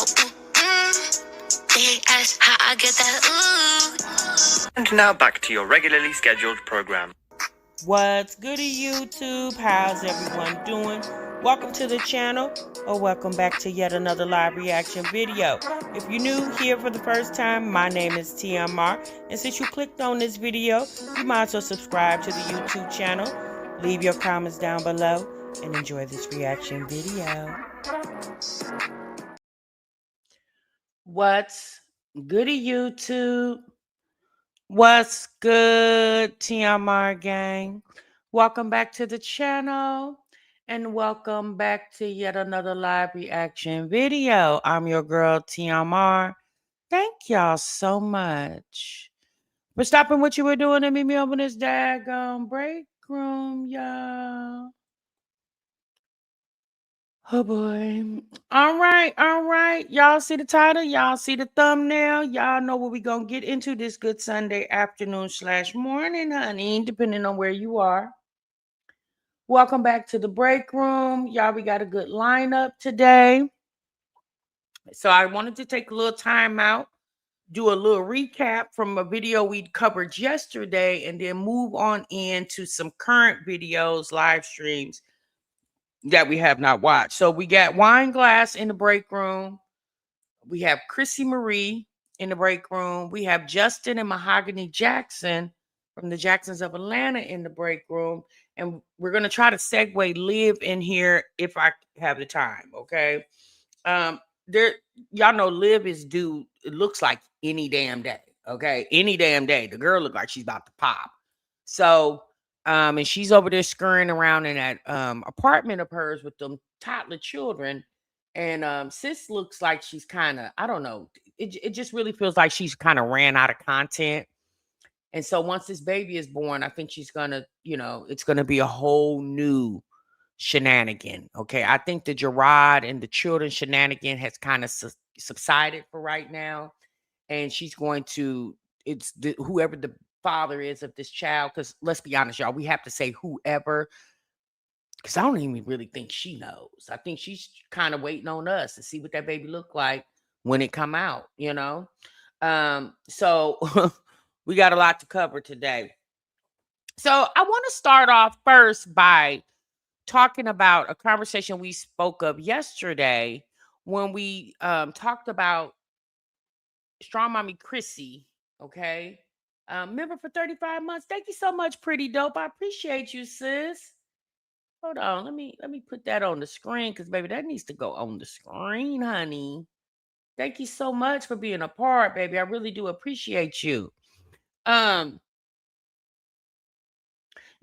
So, big ass, how I get that, And now back to your regularly scheduled program. What's goody, YouTube? How's everyone doing? Welcome to the channel, or welcome back to yet another live reaction video. If you're new here for the first time, my name is TMR, and since you clicked on this video, you might as well subscribe to the YouTube channel, leave your comments down below, and enjoy this reaction video. What's goody, YouTube? What's good, TMR gang? Welcome back to the channel and welcome back to yet another live reaction video. I'm your girl, TMR. Thank y'all so much for stopping what you were doing and meet me over this daggone break room, y'all. Oh boy. All right. Y'all see the title? Y'all see the thumbnail? Y'all know what we're gonna get into this good Sunday afternoon / morning, honey, depending on where you are. Welcome back to the break room. Y'all, we got a good lineup today. So I wanted to take a little time out, do a little recap from a video we covered yesterday, and then move on into some current videos, live streams that we have not watched. So we got Wineglass in the break room. We have Chrissy Marie in the break room. We have Justin and Mahogany Jackson from the Jacksons of Atlanta in the break room. And we're going to try to segue Liv in here if I have the time, okay? Y'all know Liv is due, it looks like any damn day, okay? Any damn day. The girl look like she's about to pop. So, and she's over there scurrying around in that apartment of hers with them toddler children. And sis looks like she's kind of, I don't know, it just really feels like she's kind of ran out of content. And so once this baby is born, I think she's gonna, it's gonna be a whole new shenanigan. Okay. I think the Gerard and the children shenanigan has kind of subsided for right now. And she's going to, whoever the father is of this child, because let's be honest, y'all, we have to say whoever, because I don't even really think she knows. I think she's kind of waiting on us to see what that baby look like when it come out, So we got a lot to cover today. So I want to start off first by talking about a conversation we spoke of yesterday when we talked about Strong Mommy Chrissy, okay? Member for 35 months. Thank you so much, Pretty Dope. I appreciate you, sis. Hold on, let me put that on the screen because baby, that needs to go on the screen, honey. Thank you so much for being a part, baby. I really do appreciate you. You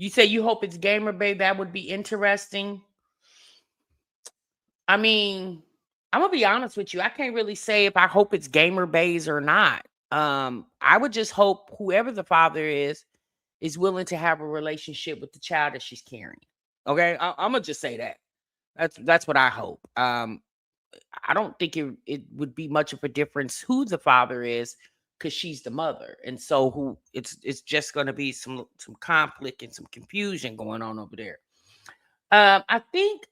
say you hope it's gamer, babe. That would be interesting. I mean, I'm gonna be honest with you. I can't really say if I hope it's gamer bays or not. I would just hope whoever the father is willing to have a relationship with the child that she's carrying. Okay, I'm gonna just say that. That's what I hope. I don't think it would be much of a difference who the father is, because she's the mother, and so it's just going to be some conflict and some confusion going on over there. I think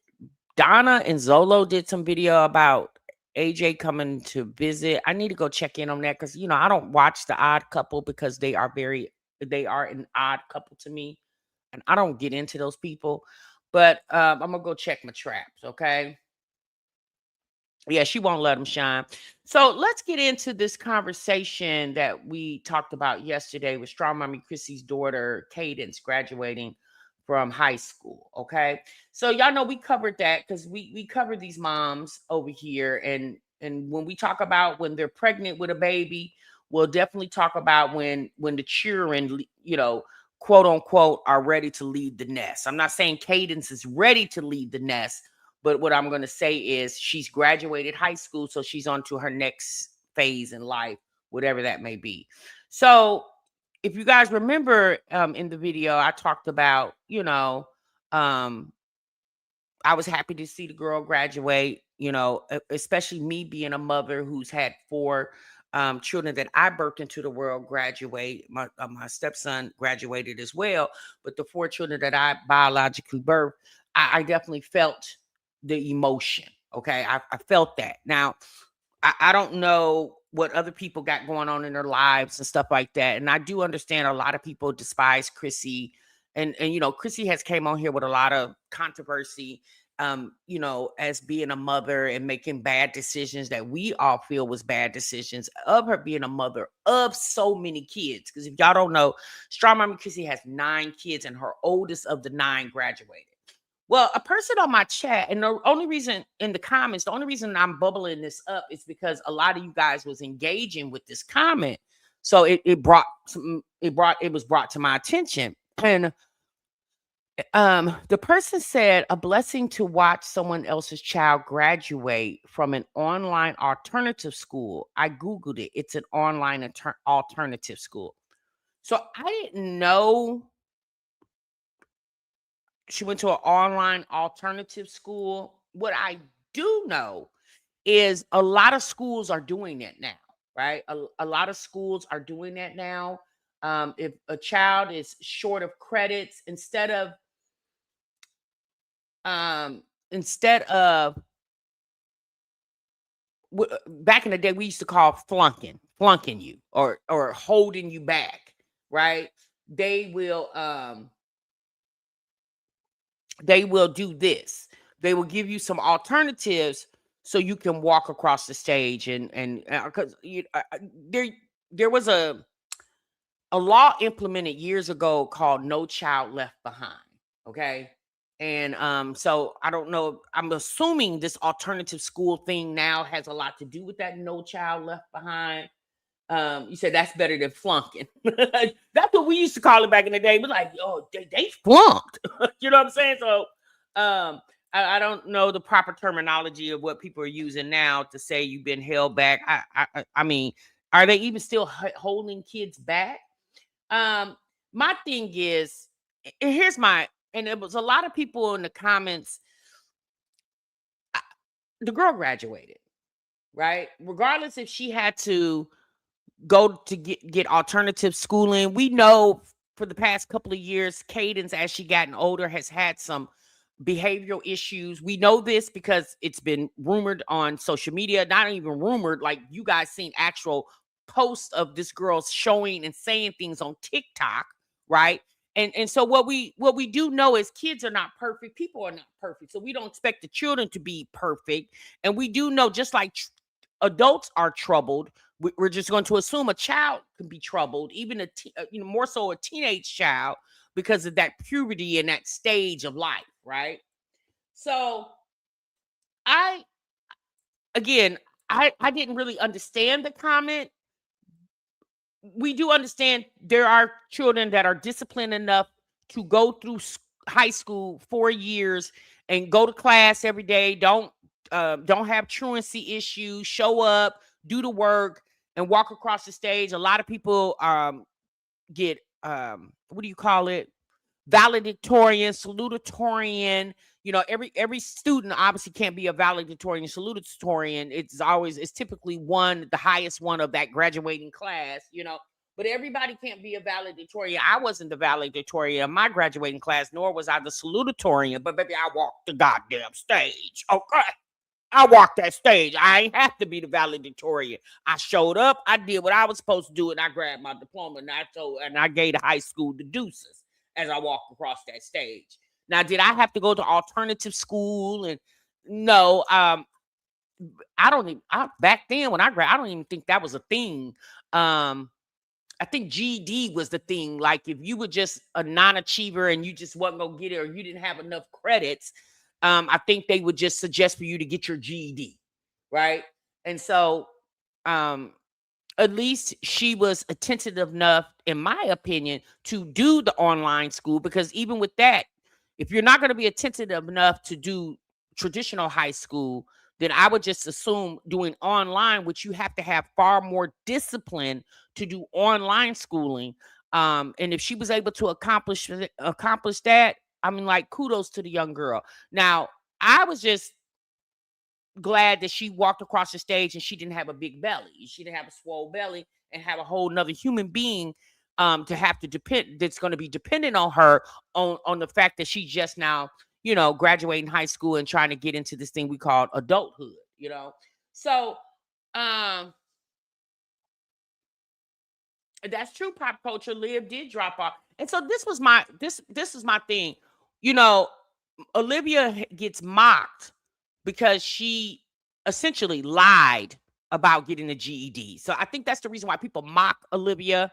Donna and Zolo did some video about AJ coming to visit. I need to go check in on that because I don't watch The Odd Couple because they are an odd couple to me, and I don't get into those people. But I'm gonna go check my traps, okay? Yeah, she won't let them shine. So let's get into this conversation that we talked about yesterday with Strong Mommy Chrissy's daughter, Cadence, graduating from high school. Okay. So y'all know we covered that because we covered these moms over here. And when we talk about when they're pregnant with a baby, we'll definitely talk about when the children, quote unquote, are ready to leave the nest. I'm not saying Cadence is ready to leave the nest, but what I'm going to say is she's graduated high school, so she's on to her next phase in life, whatever that may be. So if you guys remember in the video, I talked about, I was happy to see the girl graduate, especially me being a mother who's had 4 children that I birthed into the world graduate. My stepson graduated as well, but the 4 children that I biologically birthed, I definitely felt the emotion. Okay. I felt that. Now, I don't know what other people got going on in their lives and stuff like that. And I do understand a lot of people despise Chrissy. And Chrissy has came on here with a lot of controversy, as being a mother and making bad decisions that we all feel was bad decisions of her being a mother of so many kids. Because if y'all don't know, Strong Mama Chrissy has 9 kids, and her oldest of the 9 graduated. Well, a person on my chat, and the only reason in the comments, the only reason I'm bubbling this up is because a lot of you guys was engaging with this comment. So it was brought to my attention. And the person said, a blessing to watch someone else's child graduate from an online alternative school. I Googled it. It's an online alternative school. So I didn't know she went to an online alternative school. What I do know is a lot of schools are doing that now, right? A lot of schools are doing that now. If a child is short of credits, back in the day, we used to call flunking you or holding you back, right? They will do this. They will give you some alternatives so you can walk across the stage. And because there was a law implemented years ago called No Child Left Behind. Okay. And so I don't know. I'm assuming this alternative school thing now has a lot to do with that No Child Left Behind. You said that's better than flunking. That's what we used to call it back in the day. We're like, oh, they flunked. You know what I'm saying? So I don't know the proper terminology of what people are using now to say you've been held back. I mean, are they even still holding kids back? My thing is, and it was a lot of people in the comments. The girl graduated, right? Regardless if she had to go to get alternative schooling. We know for the past couple of years, Cadence, as she gotten older, has had some behavioral issues. We know this because it's been rumored on social media, not even rumored, like you guys seen actual posts of this girl showing and saying things on TikTok, right? And so what we do know is kids are not perfect, people are not perfect. So we don't expect the children to be perfect. And we do know, just like adults are troubled, we're just going to assume a child can be troubled, even more so a teenage child, because of that puberty and that stage of life, right? So I didn't really understand the comment. We do understand there are children that are disciplined enough to go through high school 4 years and go to class every day, don't have truancy issues, show up, do the work, and walk across the stage. A lot of people get what do you call it? Valedictorian, salutatorian. Every student obviously can't be a valedictorian, salutatorian. It's typically the highest one of that graduating class, but everybody can't be a valedictorian. I wasn't the valedictorian of my graduating class, nor was I the salutatorian, but baby, I walked the goddamn stage. Okay. I walked that stage. I ain't have to be the valedictorian. I showed up, I did what I was supposed to do, and I grabbed my diploma, and I gave the high school the deuces as I walked across that stage. Now, did I have to go to alternative school? And no, back then when I don't even think that was a thing. I think GED was the thing. Like if you were just a non-achiever and you just wasn't gonna get it, or you didn't have enough credits, I think they would just suggest for you to get your GED, right? And so at least she was attentive enough, in my opinion, to do the online school, because even with that, if you're not going to be attentive enough to do traditional high school, then I would just assume doing online, which you have to have far more discipline to do online schooling. And if she was able to accomplish that, I mean, like, kudos to the young girl. Now, I was just glad that she walked across the stage and she didn't have a big belly. She didn't have a swole belly and have a whole nother human being to have to depend, that's going to be dependent on her on the fact that she's just now, graduating high school and trying to get into this thing we call adulthood, So Um, that's true. Pop culture. Liv did drop off, and so this is my thing. You know, Olivia gets mocked because she essentially lied about getting a GED. So I think that's the reason why people mock Olivia,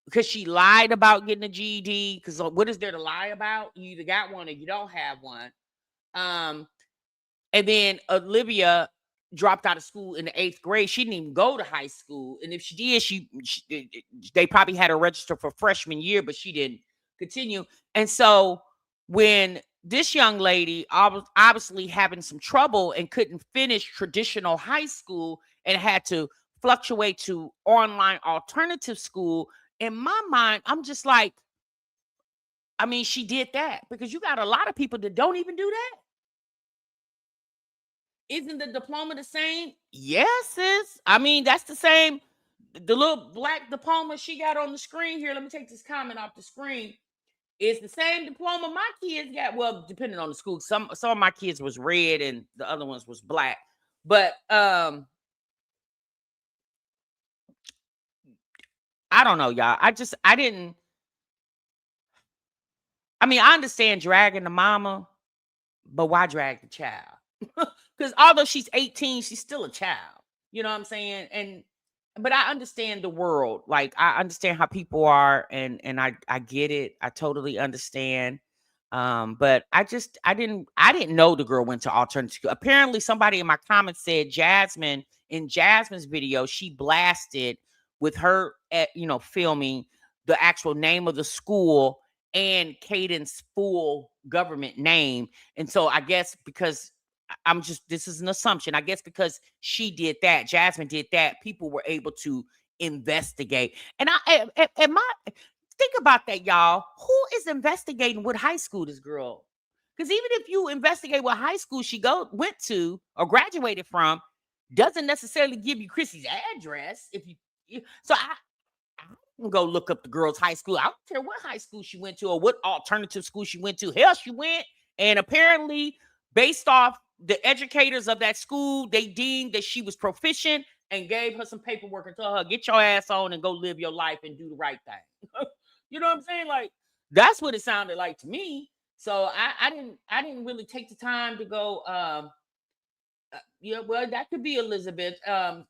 because she lied about getting a GED. Because what is there to lie about? You either got one or you don't have one. Um, and then Olivia dropped out of school in the 8th grade. She didn't even go to high school. And if she did, they probably had her register for freshman year, but she didn't continue. And so when this young lady obviously having some trouble and couldn't finish traditional high school and had to fluctuate to online alternative school, in my mind, I'm just like, I mean, she did that because you got a lot of people that don't even do that. Isn't the diploma the same? Yes, sis. I mean, that's the same. The little black diploma she got on the screen here. Let me take this comment off the screen. It's the same diploma my kids got. Well, depending on the school. Some of my kids was red and the other ones was black. But I don't know, y'all. I mean, I understand dragging the mama, but why drag the child? Because although she's 18, she's still a child. You know what I'm saying? But I understand the world. Like I understand how people are, and I get it. I totally understand. But I didn't know the girl went to alternative school. Apparently, somebody in my comments said Jasmine's video, she blasted with her at filming the actual name of the school and Caden's full government name. And so I guess because this is an assumption. I guess because she did that, Jasmine did that, people were able to investigate. And think about that, y'all. Who is investigating what high school this girl? Because even if you investigate what high school she went to or graduated from, doesn't necessarily give you Chrissy's address. So I can go look up the girl's high school. I don't care what high school she went to or what alternative school she went to. Hell, she went, and apparently, based off the educators of that school, they deemed that she was proficient and gave her some paperwork and told her, get your ass on and go live your life and do the right thing. You know what I'm saying? Like, that's what it sounded like to me. So I didn't really take the time to go yeah, well, that could be Elizabeth.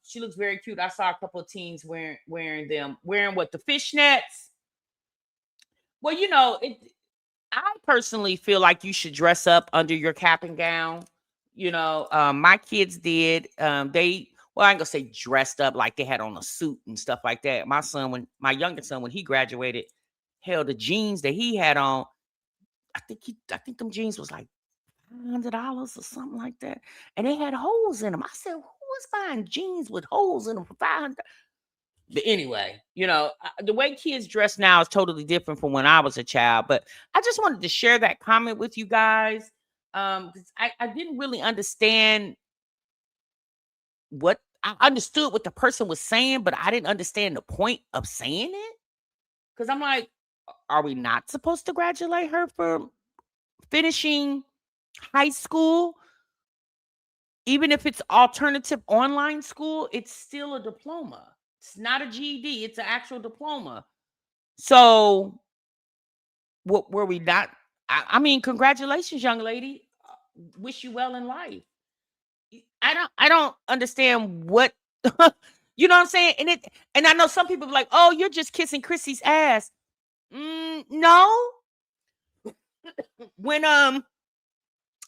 She looks very cute. I saw a couple of teens wearing what, the fishnets. Well, I personally feel like you should dress up under your cap and gown. My kids did. I ain't gonna say dressed up like they had on a suit and stuff like that. My youngest son, when he graduated, hell, the jeans that he had on, I think them jeans was like $500 or something like that, and they had holes in them. I said, "Who was buying jeans with holes in them for 500?" But anyway, the way kids dress now is totally different from when I was a child. But I just wanted to share that comment with you guys. 'Cause I didn't really understand what I understood what the person was saying, but I didn't understand the point of saying it. Because I'm like, are we not supposed to congratulate her for finishing high school? Even if it's alternative online school, it's still a diploma. It's not a GED, it's an actual diploma. So, what were we not? I mean, congratulations, young lady. Wish you well in life. I don't understand what you know what I'm saying? And I know some people be like, oh, you're just kissing Chrissy's ass. No. When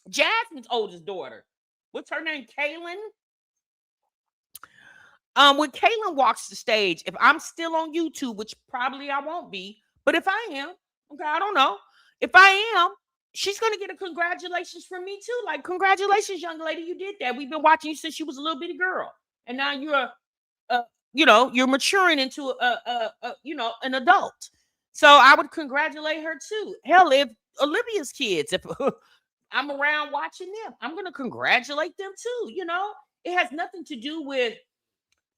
Jasmine's oldest daughter, what's her name? Kaylin. When Kaylin walks the stage, if I'm still on YouTube, which probably I won't be, but if I am, okay, I don't know. If I am, she's gonna get a congratulations from me too. Like, congratulations, young lady, you did that. We've been watching you since you was a little bitty girl, and now you're maturing into an adult. So I would congratulate her too. Hell, if Olivia's kids, if I'm around watching them, I'm gonna congratulate them too. It has nothing to do with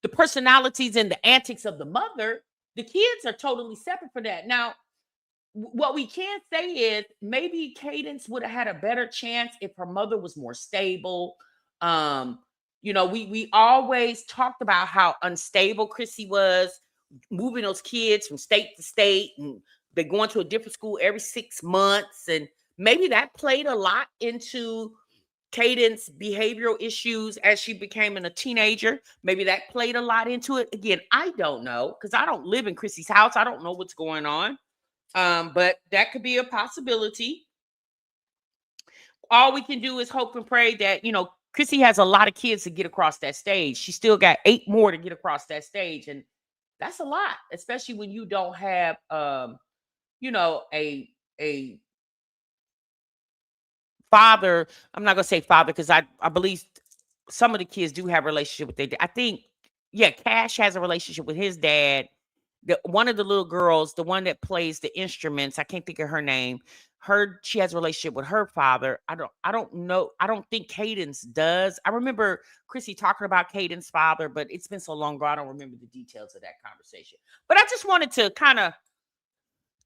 the personalities and the antics of the mother. The kids are totally separate for that. Now, what we can say is maybe Cadence would have had a better chance if her mother was more stable, We always talked about how unstable Chrissy was, moving those kids from state to state, and they're going to a different school every 6 months. And maybe that played a lot into Caden's behavioral issues as she became a teenager. Maybe that played a lot into it. Again, I don't know because I don't live in Chrissy's house. I don't know what's going on. But that could be a possibility. All we can do is hope and pray that, Chrissy has a lot of kids to get across that stage. She still got 8 more to get across that stage. And that's a lot, especially when you don't have a father. I'm not gonna say father because I believe some of the kids do have a relationship with their dad. I think, yeah, Cash has a relationship with his dad. One of the little girls, the one that plays the instruments, I can't think of her name. She has a relationship with her father. I don't know. I don't think Caden's does. I remember Chrissy talking about Caden's father, but it's been so long ago, I don't remember the details of that conversation. But I just wanted to kind of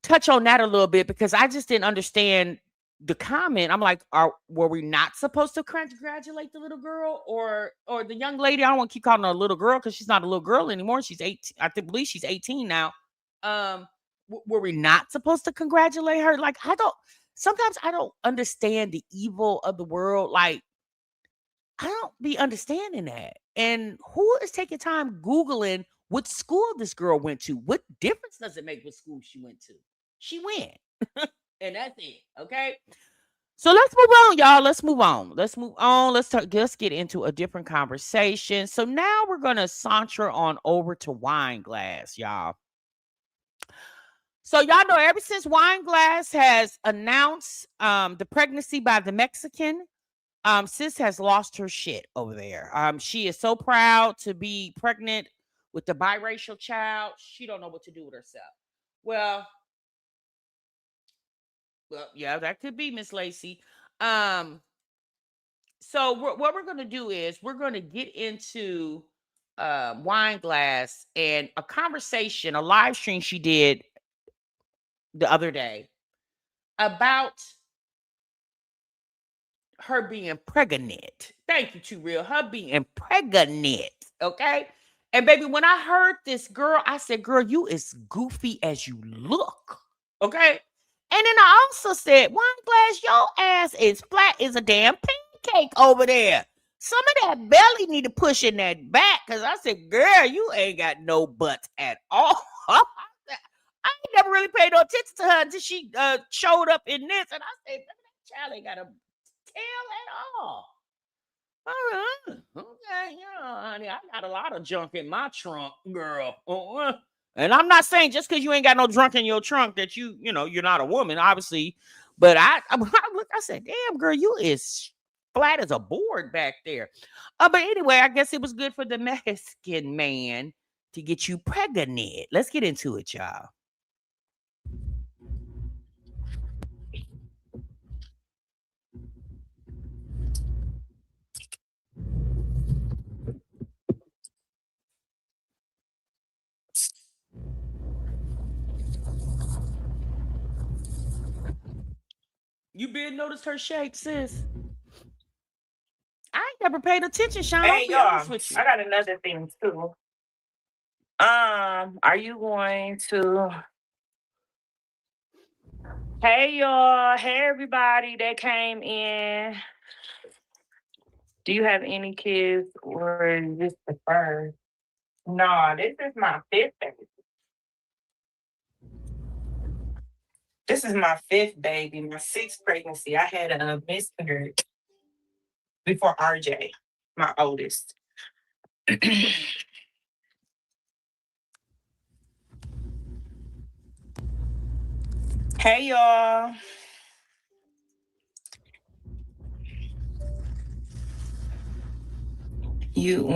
touch on that a little bit because I just didn't understand the comment. I'm like, were we not supposed to congratulate the little girl or the young lady? I don't want to keep calling her a little girl because she's not a little girl anymore. She's 18. Believe she's 18 now. Were we not supposed to congratulate her? Like, sometimes I don't understand the evil of the world. Like, I don't be understanding that. And who is taking time Googling what school this girl went to? What difference does it make what school she went to? She went. And that's it. Okay. So let's move on, y'all. Let's move on. Let's get into a different conversation. So now we're gonna saunter on over to Wineglass, y'all. So y'all know ever since Wineglass has announced the pregnancy by the Mexican, sis has lost her shit over there. She is so proud to be pregnant with the biracial child. She don't know what to do with herself. Well, yeah, that could be Miss Lacey. So what we're gonna do is we're gonna get into Wineglass and a conversation, a live stream she did the other day about her being pregnant. Thank you, Too Real. Her being pregnant. Okay. And baby, when I heard this, girl, I said, girl, you as goofy as you look. Okay. And then I also said, Wineglass, your ass is flat as a damn pancake over there. Some of that belly need to push in that back. Cause I said, girl, you ain't got no butt at all. I ain't never really paid no attention to her until she showed up in this. And I said, that child ain't got a tail at all. Okay, honey, I got a lot of junk in my trunk, girl. And I'm not saying just because you ain't got no junk in your trunk that you're not a woman, obviously. But I said, damn, girl, you is flat as a board back there. But anyway, I guess it was good for the Mexican man to get you pregnant. Let's get into it, y'all. You been noticed her shape, sis? I ain't never paid attention, Sean. Hey y'all, I got another thing too. Are you going to? Hey y'all, hey everybody that came in. Do you have any kids or is this the first? No, this is my fifth baby. This is my fifth baby, my sixth pregnancy. I had a miscarriage before RJ, my oldest. Hey y'all. You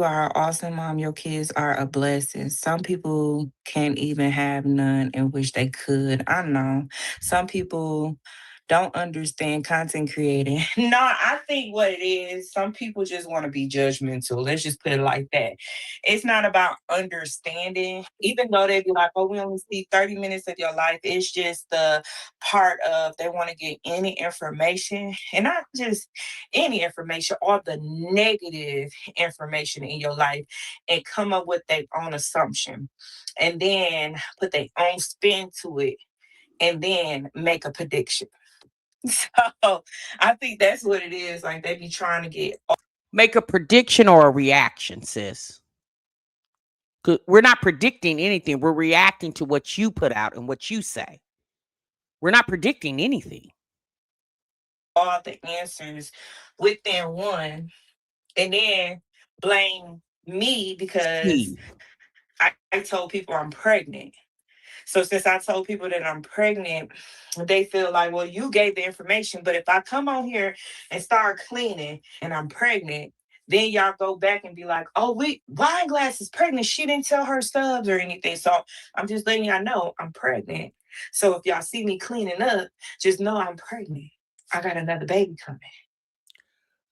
are an awesome mom. Your kids are a blessing. Some people can't even have none and wish they could. I know. Some people don't understand content creating. No, I think what it is, some people just want to be judgmental. Let's just put it like that. It's not about understanding, even though they be like, oh, we only see 30 minutes of your life. It's just the part of they want to get any information, and not just any information, all the negative information in your life, and come up with their own assumption and then put their own spin to it and then make a prediction. So I think that's what it is. Like they be trying to get. Make a prediction or a reaction, sis. 'Cause we're not predicting anything. We're reacting to what you put out and what you say. We're not predicting anything. All the answers within one, and then blame me because Steve. I told people I'm pregnant. So since I told people that I'm pregnant, they feel like, well, you gave the information, but if I come on here and start cleaning and I'm pregnant, then y'all go back and be like, oh, Wineglass is pregnant. She didn't tell her subs or anything. So I'm just letting y'all know I'm pregnant. So if y'all see me cleaning up, just know I'm pregnant. I got another baby coming.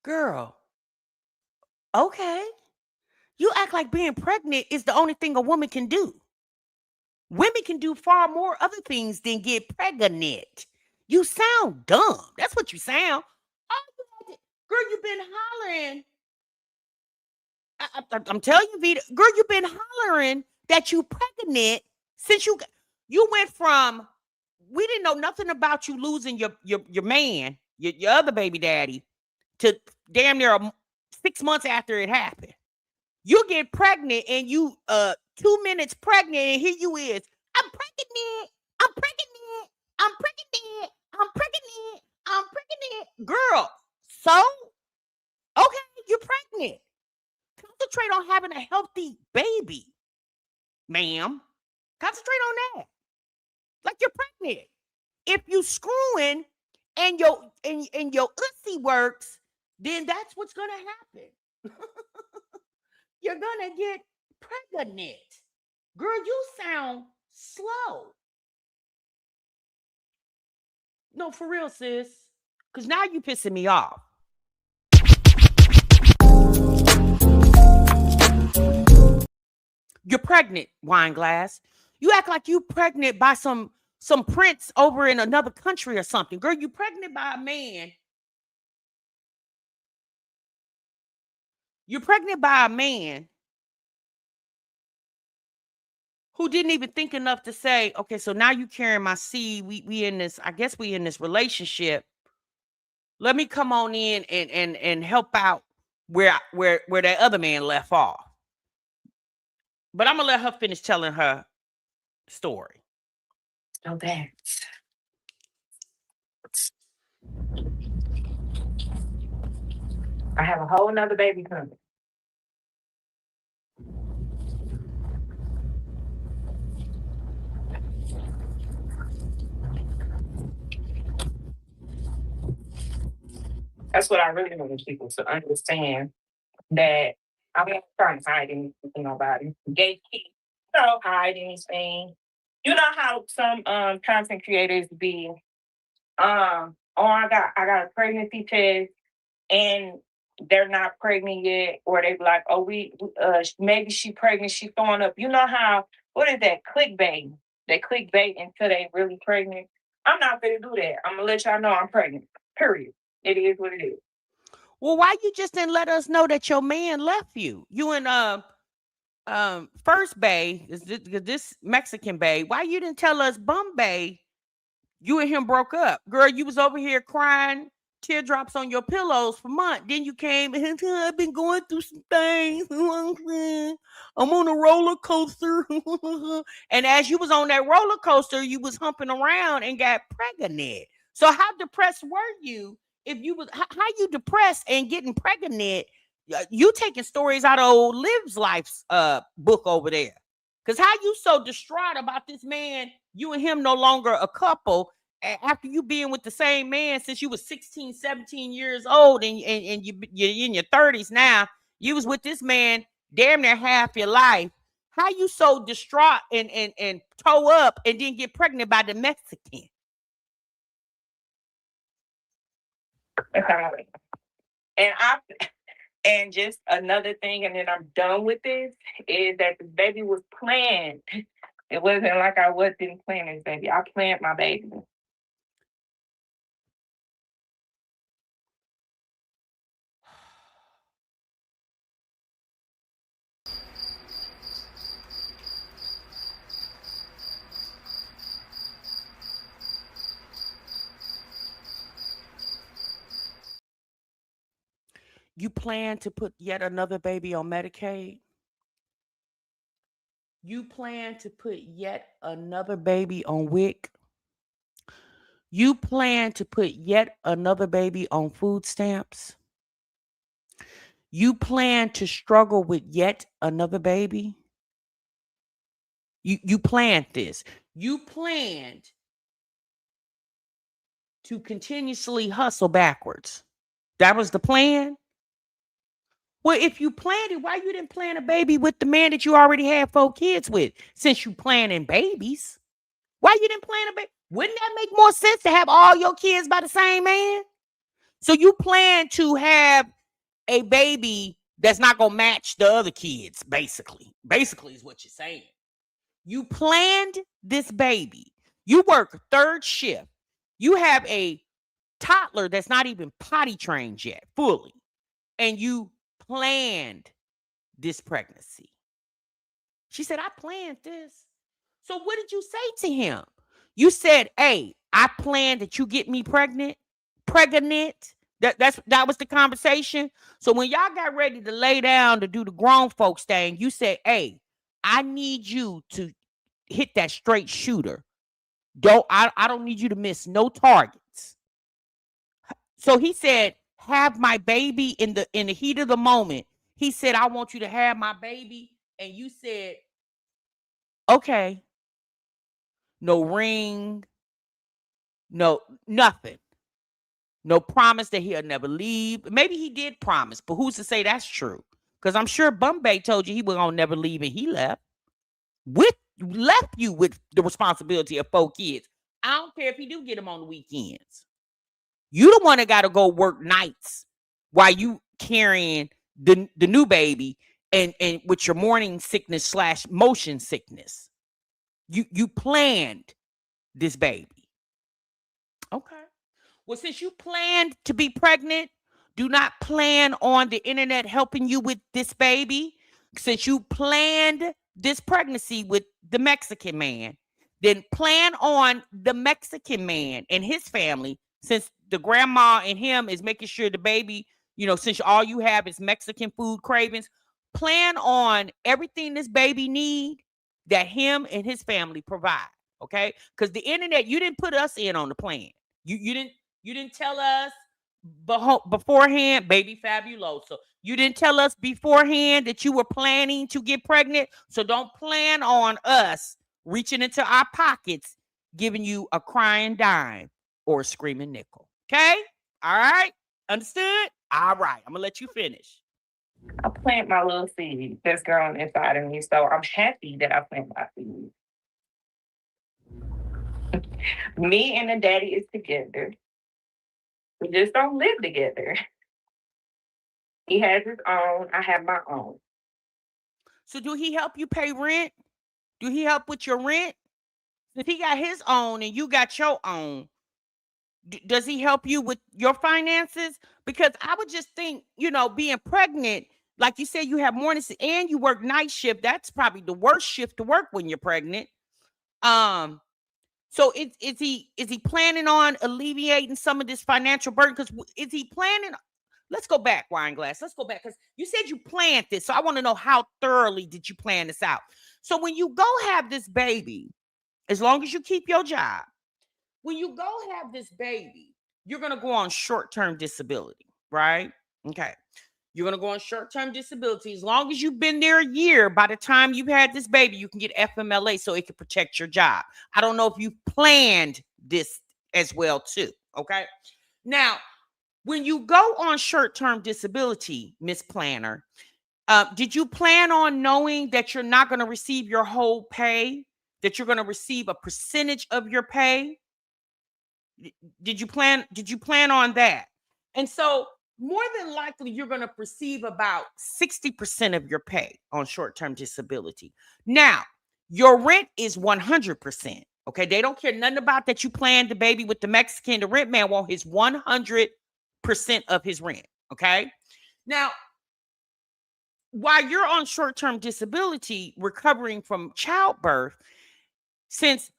Girl. Okay. You act like being pregnant is the only thing a woman can do. Women can do far more other things than get pregnant. You sound dumb. That's what you sound. Girl, you've been hollering. I'm telling you, Vita, girl, you've been hollering that you pregnant since you went from, we didn't know nothing about you losing your man, your other baby daddy, to damn near 6 months after it happened. You get pregnant and you 2 minutes pregnant, and here you is. I'm pregnant. I'm pregnant. I'm pregnant. I'm pregnant. I'm pregnant. Girl, so okay, you're pregnant. Concentrate on having a healthy baby, ma'am. Concentrate on that. Like you're pregnant. If you screwing and your ussy works, then that's what's gonna happen. You're gonna get pregnant. Girl, you sound slow. No, for real, sis. Because now you pissing me off. You're pregnant, Wineglass. You act like you pregnant by some prince over in another country or something. Girl, you pregnant by a man. You're pregnant by a man who didn't even think enough to say, okay, so now you carrying my seed. We in this, I guess we in this relationship. Let me come on in and help out where that other man left off. But I'm gonna let her finish telling her story. So that I have a whole nother baby coming. That's what I really want people to understand, that I'm not trying to hide anything from nobody. Gatekeep, hide anything. You know how some content creators be, oh, I got a pregnancy test and they're not pregnant yet, or they be like, oh, maybe she pregnant, she throwing up. You know how, what is that, clickbait? They clickbait until they really pregnant. I'm not gonna do that. I'm gonna let y'all know I'm pregnant. Period. It is what it is. Well, why you just didn't let us know that your man left you? You and First Bay, this Mexican Bay. Why you didn't tell us Bombay? You and him broke up. Girl, you was over here crying teardrops on your pillows for months. Then you came and I've been going through some things. I'm on a roller coaster. And as you was on that roller coaster, you was humping around and got pregnant. So how depressed were you if you was, how you depressed and getting pregnant? You taking stories out of old Liv's life's book over there. Because how you so distraught about this man, you and him no longer a couple, after you being with the same man since you was 16, 17 years old, and you're in your 30s now. You was with this man damn near half your life. How you so distraught and toe up and then get pregnant by the Mexican? That's how I like it. And just another thing, and then I'm done with this, is that the baby was planned. It wasn't like I didn't plan this baby. I planned my baby. You plan to put yet another baby on Medicaid? You plan to put yet another baby on WIC? You plan to put yet another baby on food stamps? You plan to struggle with yet another baby? You planned this. You planned to continuously hustle backwards. That was the plan? Well, if you planned it, why you didn't plan a baby with the man that you already had 4 kids with? Since you planning babies, why you didn't plan a baby? Wouldn't that make more sense to have all your kids by the same man? So you plan to have a baby that's not gonna match the other kids, basically. Basically, is what you're saying. You planned this baby. You work 3rd shift. You have a toddler that's not even potty trained yet, fully, and you planned this pregnancy. She said, I planned this. So what did you say to him? You said, hey, I planned that you get me pregnant. That was the conversation. So when y'all got ready to lay down to do the grown folks thing, you said, hey, I need you to hit that straight shooter. I don't need you to miss no targets. So he said, have my baby in the heat of the moment. He said, I want you to have my baby. And you said, okay. No ring, no nothing. No promise that he'll never leave. Maybe he did promise, but who's to say that's true? Because I'm sure Bombay told you he was gonna never leave and he left. Left you with the responsibility of 4 kids. I don't care if he do get them on the weekends. You the one that got to go work nights while you carrying the new baby and with your morning sickness / motion sickness. You planned this baby. Okay. Well, since you planned to be pregnant, do not plan on the internet helping you with this baby. Since you planned this pregnancy with the Mexican man, then plan on the Mexican man and his family, since the grandma and him is making sure the baby, since all you have is Mexican food cravings, plan on everything this baby need that him and his family provide. Okay. Because the internet, you didn't put us in on the plan. You didn't tell us beforehand, baby fabuloso. You didn't tell us beforehand that you were planning to get pregnant. So don't plan on us reaching into our pockets, giving you a crying dime or a screaming nickel. Okay? All right? Understood? All right. I'm going to let you finish. I plant my little seed that's growing inside of me. So I'm happy that I plant my seed. Me and the daddy is together. We just don't live together. He has his own. I have my own. So do he help you pay rent? Do he help with your rent? If he got his own and you got your own, does he help you with your finances? Because I would just think, being pregnant, like you said, you have mornings and you work night shift. That's probably the worst shift to work when you're pregnant. So is he planning on alleviating some of this financial burden? Because is he planning? Let's go back, Wineglass. Let's go back because you said you planned this. So I want to know, how thoroughly did you plan this out? So when you go have this baby, as long as you keep your job, when you go have this baby, you're going to go on short-term disability, right? Okay. You're going to go on short-term disability. As long as you've been there a year, by the time you've had this baby, you can get FMLA so it can protect your job. I don't know if you planned this as well too, okay? Now, when you go on short-term disability, Miss Planner, did you plan on knowing that you're not going to receive your whole pay, that you're going to receive a percentage of your pay? Did you plan on that? And so more than likely, you're going to receive about 60% of your pay on short-term disability. Now, your rent is 100%. Okay, they don't care nothing about that you planned the baby with the Mexican. The rent man want his 100% of his rent. Okay, now while you're on short-term disability, recovering from childbirth, since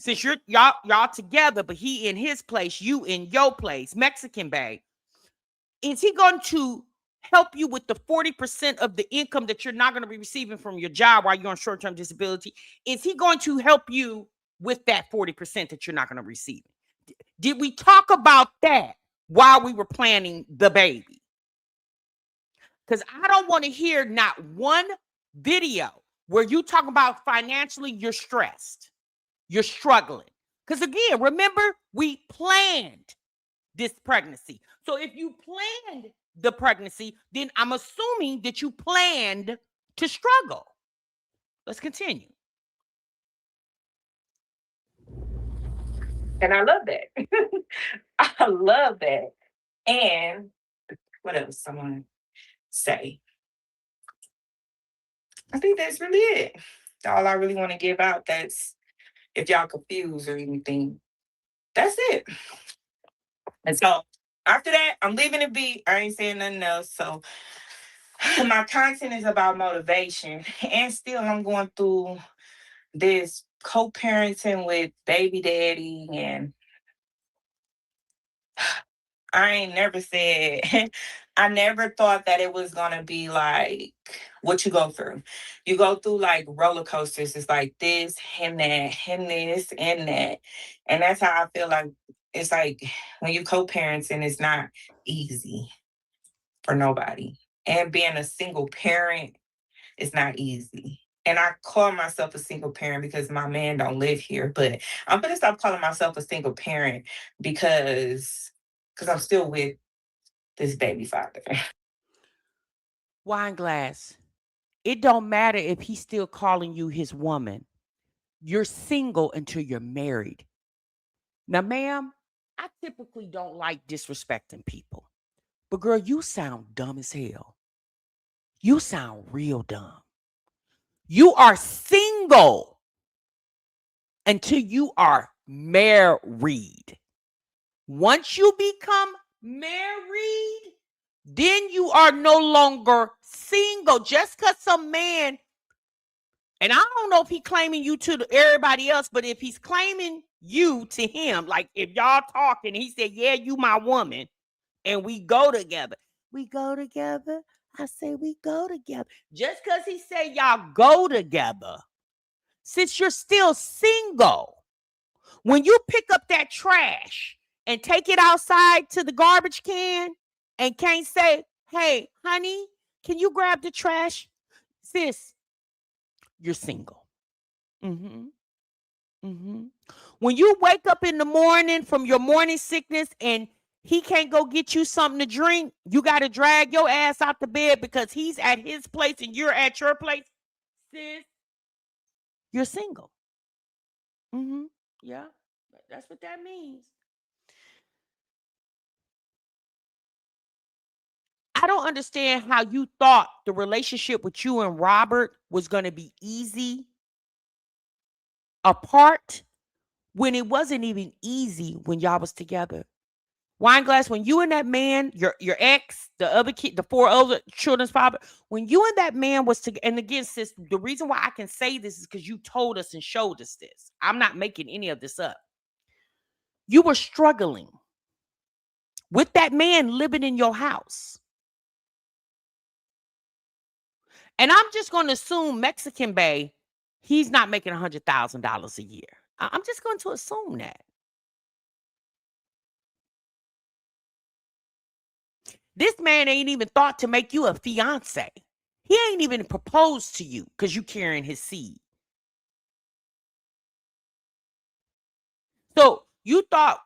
you're y'all together, but he in his place, you in your place, Mexican Bay, is he going to help you with the 40% of the income that you're not going to be receiving from your job while you're on short-term disability? Is he going to help you with that 40% that you're not going to receive? Did we talk about that while we were planning the baby? Because I don't want to hear not one video where you talk about financially you're stressed, you're struggling. Because again, remember, we planned this pregnancy. So if you planned the pregnancy, then I'm assuming that you planned to struggle. Let's continue. And I love that. I love that. And what else I want to say? I think that's really it. All I really want to give out. That's, if y'all confused or anything, that's it. And so after that, I'm leaving it be. I ain't saying nothing else. So my content is about motivation. And still I'm going through this co-parenting with baby daddy, and I ain't never said, I never thought that it was going to be like what you go through. You go through like roller coasters. It's like this and that and this and that. And that's how I feel like it's like when you co-parenting, it's not easy for nobody. And being a single parent is not easy. And I call myself a single parent because my man don't live here. But I'm going to stop calling myself a single parent because I'm still with this baby father. Wineglass, it don't matter if he's still calling you his woman. You're single until you're married. Now, ma'am, I typically don't like disrespecting people. But girl, you sound dumb as hell. You sound real dumb. You are single until you are married. Once you become married, then you are no longer single. Just because some man, and I don't know if he's claiming you to everybody else, but if he's claiming you to him, like if y'all talking, he said, yeah, you my woman, and we go together. We go together. I say we go together. Just because he say y'all go together, since you're still single, when you pick up that trash and take it outside to the garbage can and can't say, hey, honey, can you grab the trash? Sis, you're single. When you wake up in the morning from your morning sickness and he can't go get you something to drink, you got to drag your ass out the bed because he's at his place and you're at your place. Sis, you're single. Yeah, that's what that means. I don't understand how you thought the relationship with you and Robert was going to be easy apart when it wasn't even easy when y'all was together. Wineglass, when you and that man, your ex, the other kid, the 4 other children's father, when you and that man was together, and again, sis, the reason why I can say this is because you told us and showed us this. I'm not making any of this up. You were struggling with that man living in your house. And I'm just going to assume Mexican Bay, he's not making $100,000 a year. I'm just going to assume that. This man ain't even thought to make you a fiance. He ain't even proposed to you because you carrying his seed. So you thought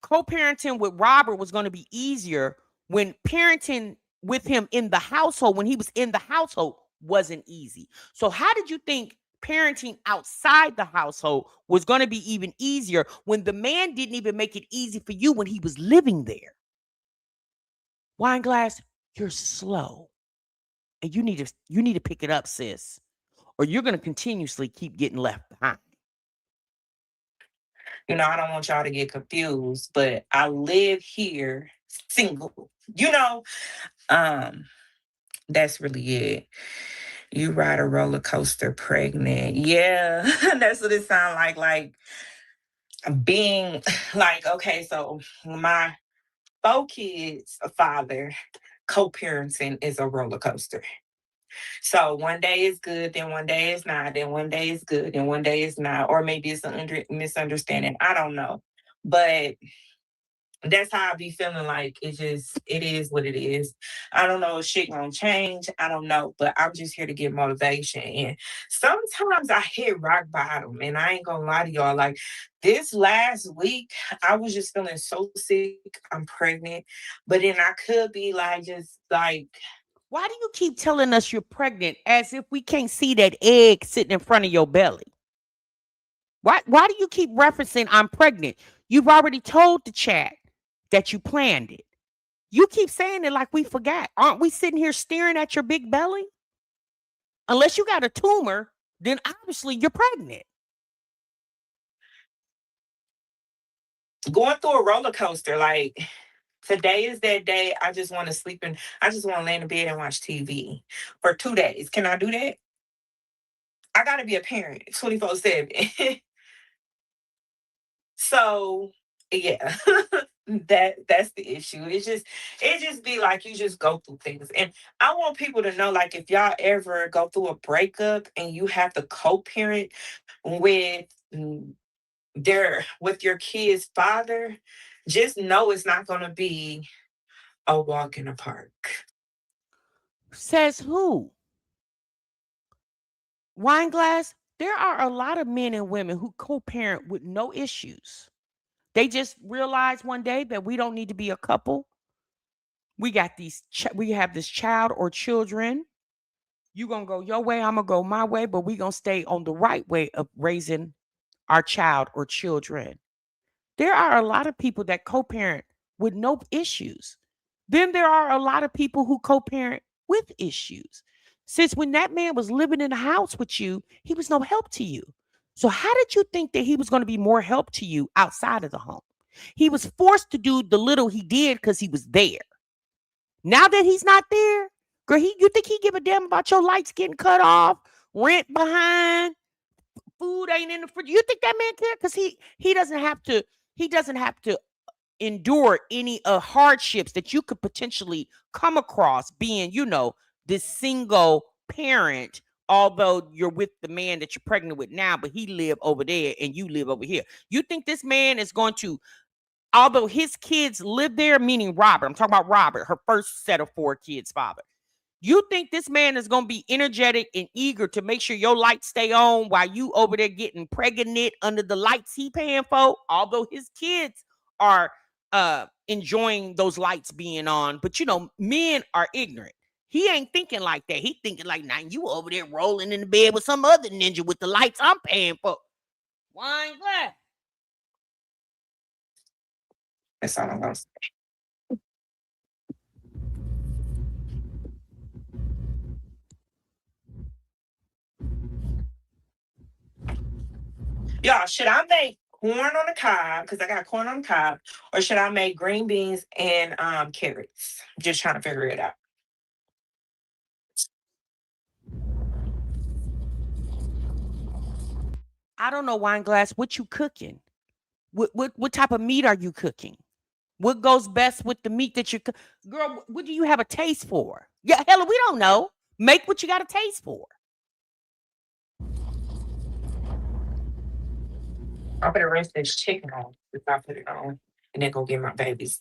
co-parenting with Robert was going to be easier when parenting with him in the household, when he was in the household, wasn't easy. So how did you think parenting outside the household was going to be even easier when the man didn't even make it easy for you when he was living there? Wineglass, you're slow. And you need to pick it up, sis. Or you're gonna continuously keep getting left behind. I don't want y'all to get confused, but I live here single. That's really it. You ride a roller coaster pregnant. Yeah, that's what it sounds like. Like being like, okay, so my 4 kids, a father, co-parenting is a roller coaster. So one day is good, then one day is not, then one day is good, then one day is not, or maybe it's a misunderstanding. I don't know, but that's how I be feeling. Like it is what it is. I don't know if shit gonna change. I don't know, but I'm just here to get motivation. And sometimes I hit rock bottom, and I ain't gonna lie to y'all. Like this last week, I was just feeling so sick. I'm pregnant, but then I could be like, just like, Why do you keep telling us you're pregnant as if we can't see that egg sitting in front of your belly? Why do you keep referencing I'm pregnant? You've already told the chat that you planned it. You keep saying it like we forgot. Aren't we sitting here staring at your big belly? Unless you got a tumor, then obviously you're pregnant. going through a roller coaster. Like today is that day. I just want to sleep and I just want to lay in the bed and watch TV for 2 days. Can I do that? I gotta be a parent 24/7. So yeah. That's the issue. It just be like you just go through things. And I want people to know, like, if y'all ever go through a breakup and you have to co-parent with with your kid's father, just know it's not gonna be a walk in the park. Says who? Wineglass, there are a lot of men and women who co-parent with no issues. They just realize one day that we don't need to be a couple. We have this child or children. You gonna go your way, I'm gonna go my way, but we gonna stay on the right way of raising our child or children. There are a lot of people that co-parent with no issues. Then there are a lot of people who co-parent with issues. Since when that man was living in the house with you, he was no help to you. So how did you think that he was going to be more help to you outside of the home? He was forced to do the little he did because he was there. Now that he's not there, girl, you think he give a damn about your lights getting cut off, rent behind, food ain't in the fridge? You think that man care? Because he doesn't have to endure any hardships that you could potentially come across being, this single parent, although you're with the man that you're pregnant with now, but he live over there and you live over here. You think this man is going to, although his kids live there, meaning Robert, I'm talking about Robert, her first set of 4 kids father. You think this man is going to be energetic and eager to make sure your lights stay on while you over there getting pregnant under the lights he paying for? Although his kids are enjoying those lights being on, but men are ignorant. He ain't thinking like that. He thinking like, now you over there rolling in the bed with some other ninja with the lights I'm paying for. Wineglass. That's all I'm gonna say. Y'all, should I make corn on the cob because I got corn on the cob, or should I make green beans and carrots? Just trying to figure it out. I don't know, Wineglass. What you cooking? What type of meat are you cooking? What goes best with the meat that you cook? Girl, what do you have a taste for? Yeah, hell, we don't know. Make what you got a taste for. I'm gonna rinse this chicken off if I put it on, and then go get my babies.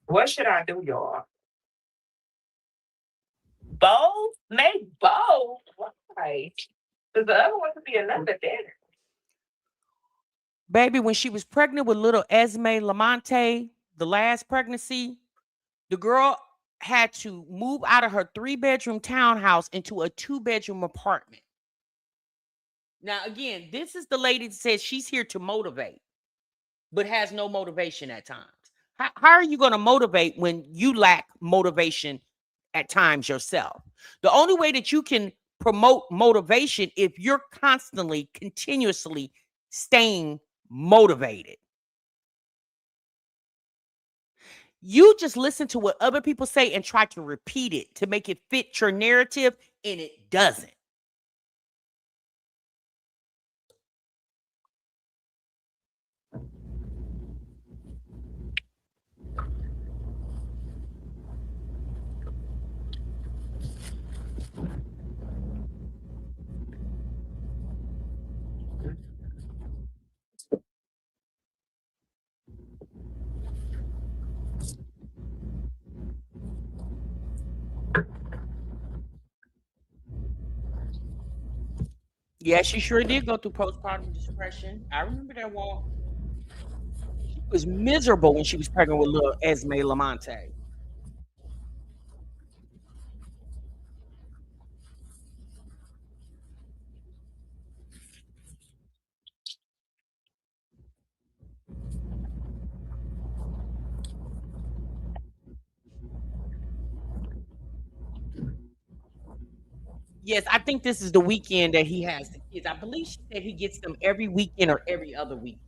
What should I do, y'all? Both? Make both. Why? Because the other one could be another dinner. Baby, when she was pregnant with little Esme Lamonte, the last pregnancy, the girl had to move out of her 3-bedroom townhouse into a 2-bedroom apartment. Now, again, this is the lady that says she's here to motivate, but has no motivation at times. How are you going to motivate when you lack motivation at times yourself? The only way that you can promote motivation if you're constantly, continuously staying motivated. You just listen to what other people say and try to repeat it to make it fit your narrative, and it doesn't. Yeah, she sure did go through postpartum depression. I remember that walk. She was miserable when she was pregnant with little Esme Lamonte. Yes, I think this is the weekend that he has the kids. I believe she said he gets them every weekend or every other weekend.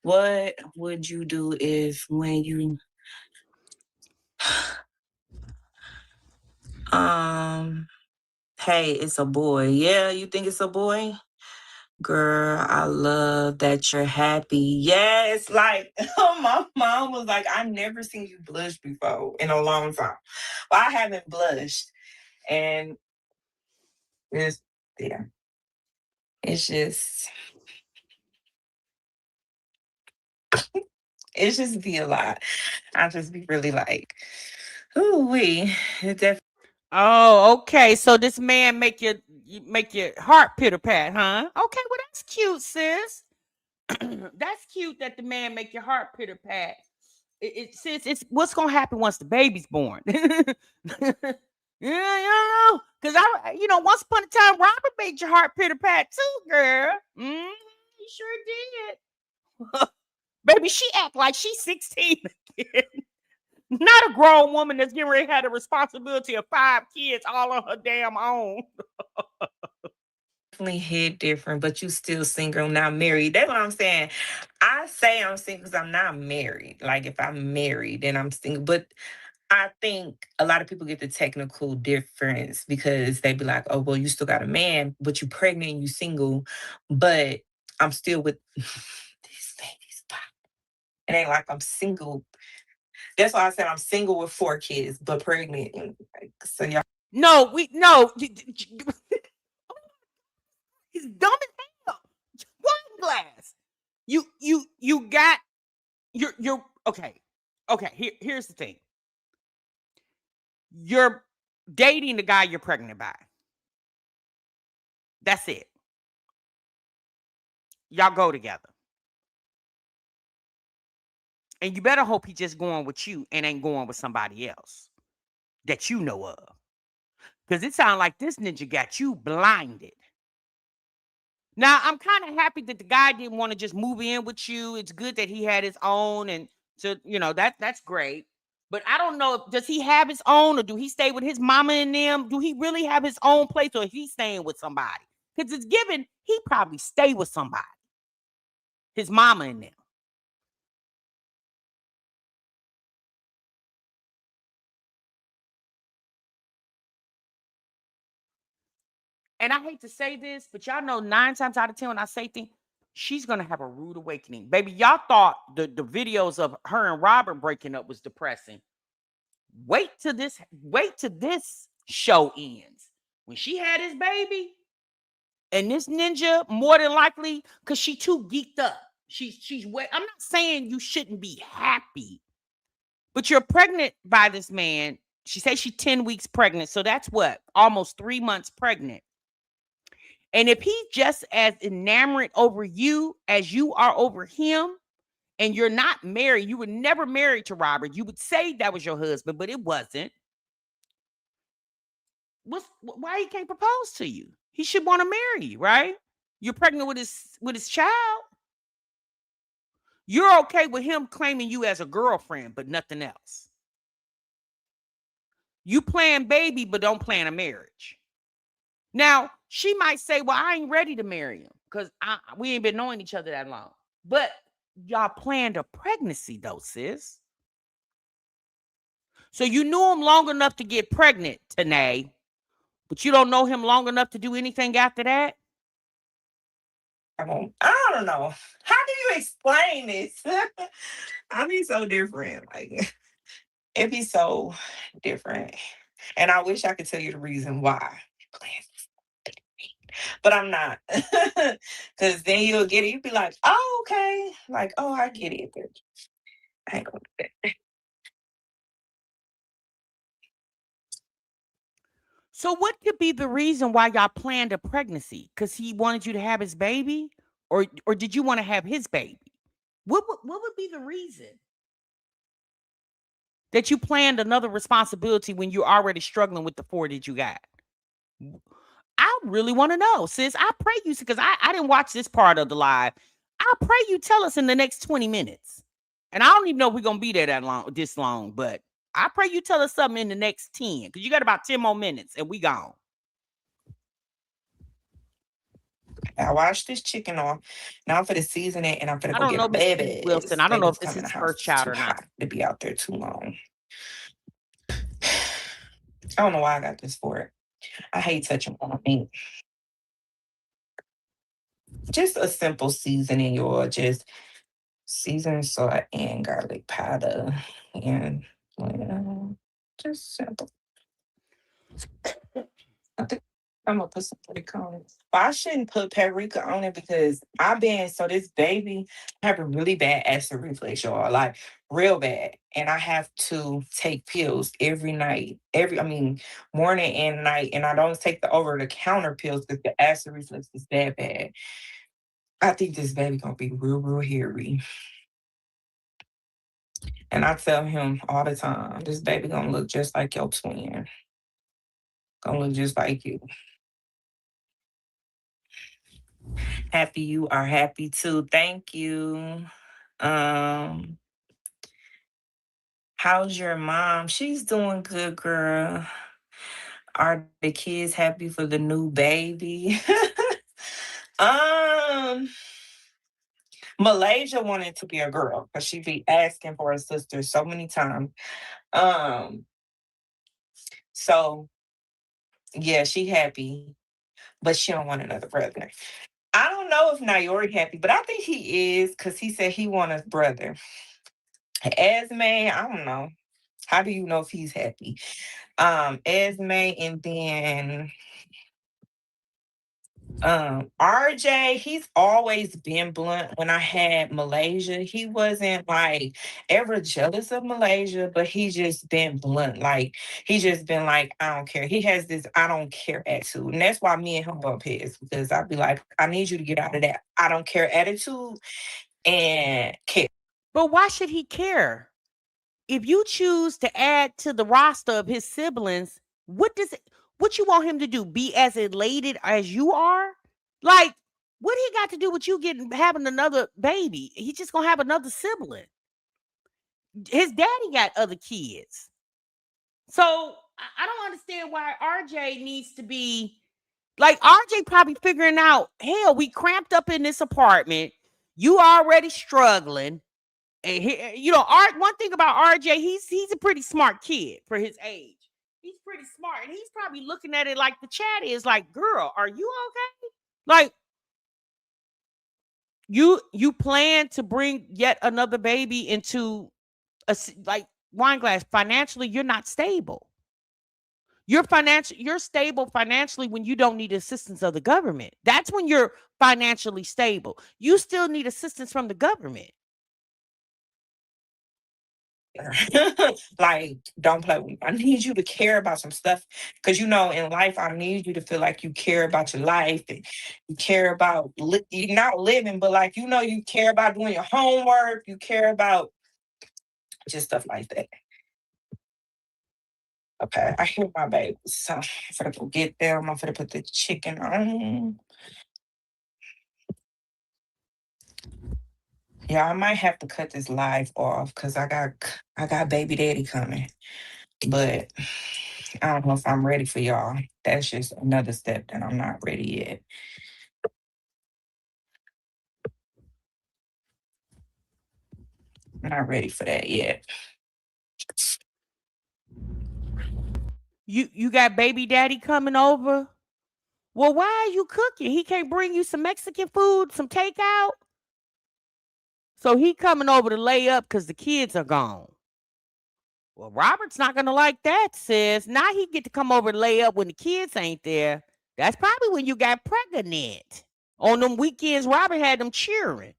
What would you do if when you hey, it's a boy. Yeah, you think it's a boy? Girl, I love that you're happy. Yes, like my mom was like, I've never seen you blush before in a long time. Well, I haven't blushed. And it's yeah. It's just it's just be a lot. I just be really like, ooh wee. It definitely Oh, okay. So this man make your heart pitter pat, huh? Okay, well that's cute, sis. That's cute that the man make your heart pitter pat. Sis, it's what's gonna happen once the baby's born. Yeah, you know, because once upon a time, Robert made your heart pitter pat too, girl. He sure did. Baby, she act like she's 16 again. Not a grown woman that's getting ready to have the responsibility of 5 kids all on her damn own. hit different, but you still single, not married. That's what I'm saying. I say I'm single because I'm not married. Like if I'm married, then I'm single. But I think a lot of people get the technical difference because they be like, oh, well, you still got a man, but you pregnant and you single, but I'm still with these babies. It ain't like I'm single. That's why I said I'm single with 4 kids, but pregnant. So y'all. No, he's dumb as hell. Wineglass. You got you're okay. Okay, here's the thing. You're dating the guy you're pregnant by. That's it. Y'all go together. And you better hope he's just going with you and ain't going with somebody else that you know of. Because it sounds like this ninja got you blinded. Now, I'm kind of happy that the guy didn't want to just move in with you. It's good that he had his own. And so, that's great. But I don't know, does he have his own or do he stay with his mama and them? Do he really have his own place or is he staying with somebody? Because it's given he probably stay with somebody. His mama and them. And I hate to say this, but y'all know 9 times out of 10 when I say things, she's gonna have a rude awakening. Baby, y'all thought the videos of her and Robert breaking up was depressing. Wait till this show ends. When she had his baby, and this ninja, more than likely, because she too geeked up. She's wet. I'm not saying you shouldn't be happy, but you're pregnant by this man. She says she's 10 weeks pregnant. So that's what? Almost 3 months pregnant. And if he's just as enamored over you as you are over him, and you're not married, you were never married to Robert. You would say that was your husband, but it wasn't. Why he can't propose to you? He should want to marry you, right? You're pregnant with his child. You're okay with him claiming you as a girlfriend, but nothing else. You plan baby, but don't plan a marriage. Now, she might say, well, I ain't ready to marry him because we ain't been knowing each other that long. But y'all planned a pregnancy, though, sis. So you knew him long enough to get pregnant, Tanae, but you don't know him long enough to do anything after that? I don't know. How do you explain this? I be so different. Like, it be so different. And I wish I could tell you the reason why. But I'm not. Because then you'll get it. You'll be like, oh, okay. Like, oh, I get it. But I ain't going to do that. So what could be the reason why y'all planned a pregnancy? Because he wanted you to have his baby? Or did you want to have his baby? What would be the reason that you planned another responsibility when you're already struggling with the 4 that you got? I really want to know, sis. I pray you, because I didn't watch this part of the live. I pray you tell us in the next 20 minutes. And I don't even know if we're going to be there this long, but I pray you tell us something in the next 10, because you got about 10 more minutes and we gone. I washed this chicken off. Now I'm for the season it, and I'm gonna go get my Miss baby. Wilson. I don't know if this Coming is in his the house. first child Too or not. hot to be out there too long. I don't know why I got this for it. I hate touching on meat. Just a simple seasoning, y'all. Just seasoned salt and garlic powder, and just simple. I think I'm gonna put some paprika on it. But I shouldn't put paprika on it because this baby have a really bad acid reflux, y'all. Like real bad. And I have to take pills every night. Morning and night. And I don't take the over-the-counter pills because the acid reflux is that bad. I think this baby gonna be real, real hairy. And I tell him all the time, this baby gonna look just like your twin. Gonna look just like you. Happy you are happy too. Thank you. Um, how's your mom? She's doing good, girl. Are the kids happy for the new baby? um, Malaysia wanted to be a girl because she be asking for a sister so many times. So yeah, she happy, but she don't want another brother. I don't know if Nayori happy, but I think he is because he said he want a brother. Esme, I don't know. How do you know if he's happy? Esme, and then RJ, he's always been blunt. When I had Malaysia, he wasn't like ever jealous of Malaysia, but he just been blunt. Like he just been like, I don't care. He has this I don't care attitude. And that's why me and him bump heads, because I'd be like, I need you to get out of that I don't care attitude and care. But why should he care? If you choose to add to the roster of his siblings, what you want him to do? Be as elated as you are? Like, what he got to do with you having another baby? He's just gonna have another sibling. His daddy got other kids. So I don't understand why RJ needs to be like RJ probably figuring out, hell, we cramped up in this apartment. You already struggling. And one thing about RJ, he's a pretty smart kid for his age. He's pretty smart, and he's probably looking at it like the chat is like, "Girl, are you okay?" Like you plan to bring yet another baby into like Wineglass. Financially, you're not stable. You're stable financially when you don't need assistance of the government. That's when you're financially stable. You still need assistance from the government. Like, don't play with me. I need you to care about some stuff because in life, I need you to feel like you care about your life and you care about you're not living, but like you care about doing your homework, you care about just stuff like that. Okay, I hear my babies, so I'm gonna go get them. I'm gonna put the chicken on. Yeah, I might have to cut this live off because I got baby daddy coming. But I don't know if I'm ready for y'all. That's just another step that I'm not ready yet. I'm not ready for that yet. You got baby daddy coming over? Well, why are you cooking? He can't bring you some Mexican food, some takeout? So he coming over to lay up because the kids are gone. Well, Robert's not gonna like that, sis. Now he get to come over and lay up when the kids ain't there. That's probably when you got pregnant. On them weekends, Robert had them cheering.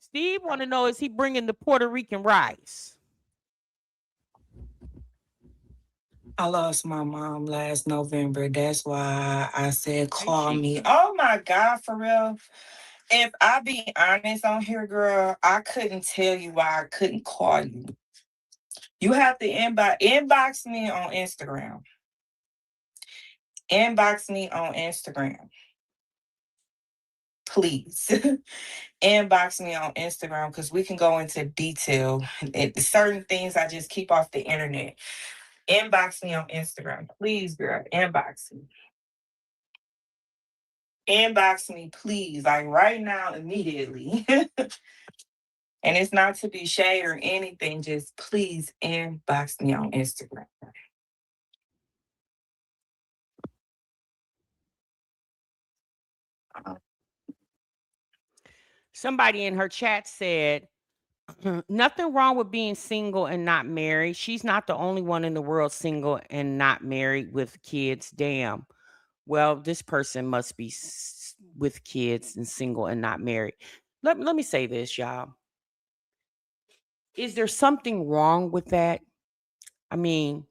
Steve want to know, is he bringing the Puerto Rican rice? I lost my mom last November. That's why I said call she? me. Oh my God, for real. If I be honest on here, girl, I couldn't tell you why I couldn't call you. You have to inbox me on Instagram. Inbox me on Instagram. Please. Inbox me on Instagram because we can go into detail. Certain things I just keep off the internet. Inbox me on Instagram. Please, girl. Inbox me. Inbox me, please. Like right now, immediately. And it's not to be shade or anything. Just please inbox me on Instagram. Somebody in her chat said, nothing wrong with being single and not married. She's not the only one in the world single and not married with kids. Damn. Well, this person must be with kids and single and not married. Let me say this, y'all. Is there something wrong with that? I mean,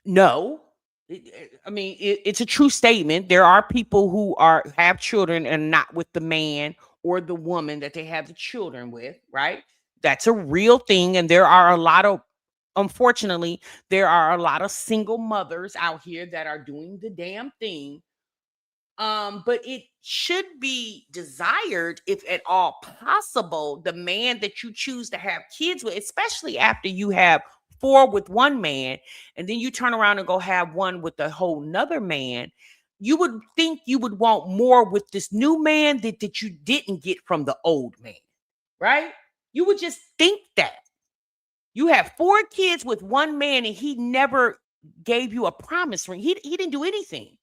no. It's a true statement. There are people who have children and not with the man or the woman that they have the children with, right? That's a real thing. And unfortunately, there are a lot of single mothers out here that are doing the damn thing. But it should be desired, if at all possible, the man that you choose to have kids with, especially after you have four with one man, and then you turn around and go have one with a whole nother man. You would think you would want more with this new man that you didn't get from the old man, right? You would just think that. You have four kids with one man and he never gave you a promise ring. He didn't do anything.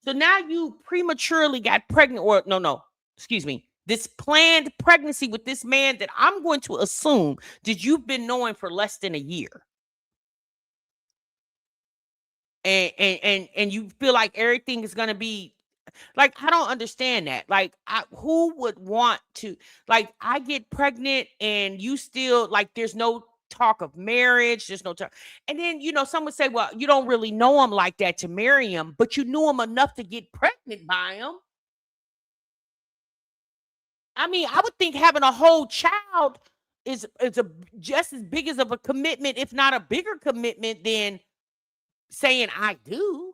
So now you prematurely got pregnant, or no, excuse me, this planned pregnancy with this man that I'm going to assume that you've been knowing for less than a year. And you feel like everything is gonna be like, I don't understand that. Like, who would want to, like, I get pregnant and you still, like, there's no talk of marriage, there's no talk. And then, some would say, well, you don't really know him like that to marry him, but you knew him enough to get pregnant by him. I mean, I would think having a whole child is just as big as of a commitment, if not a bigger commitment than saying I do.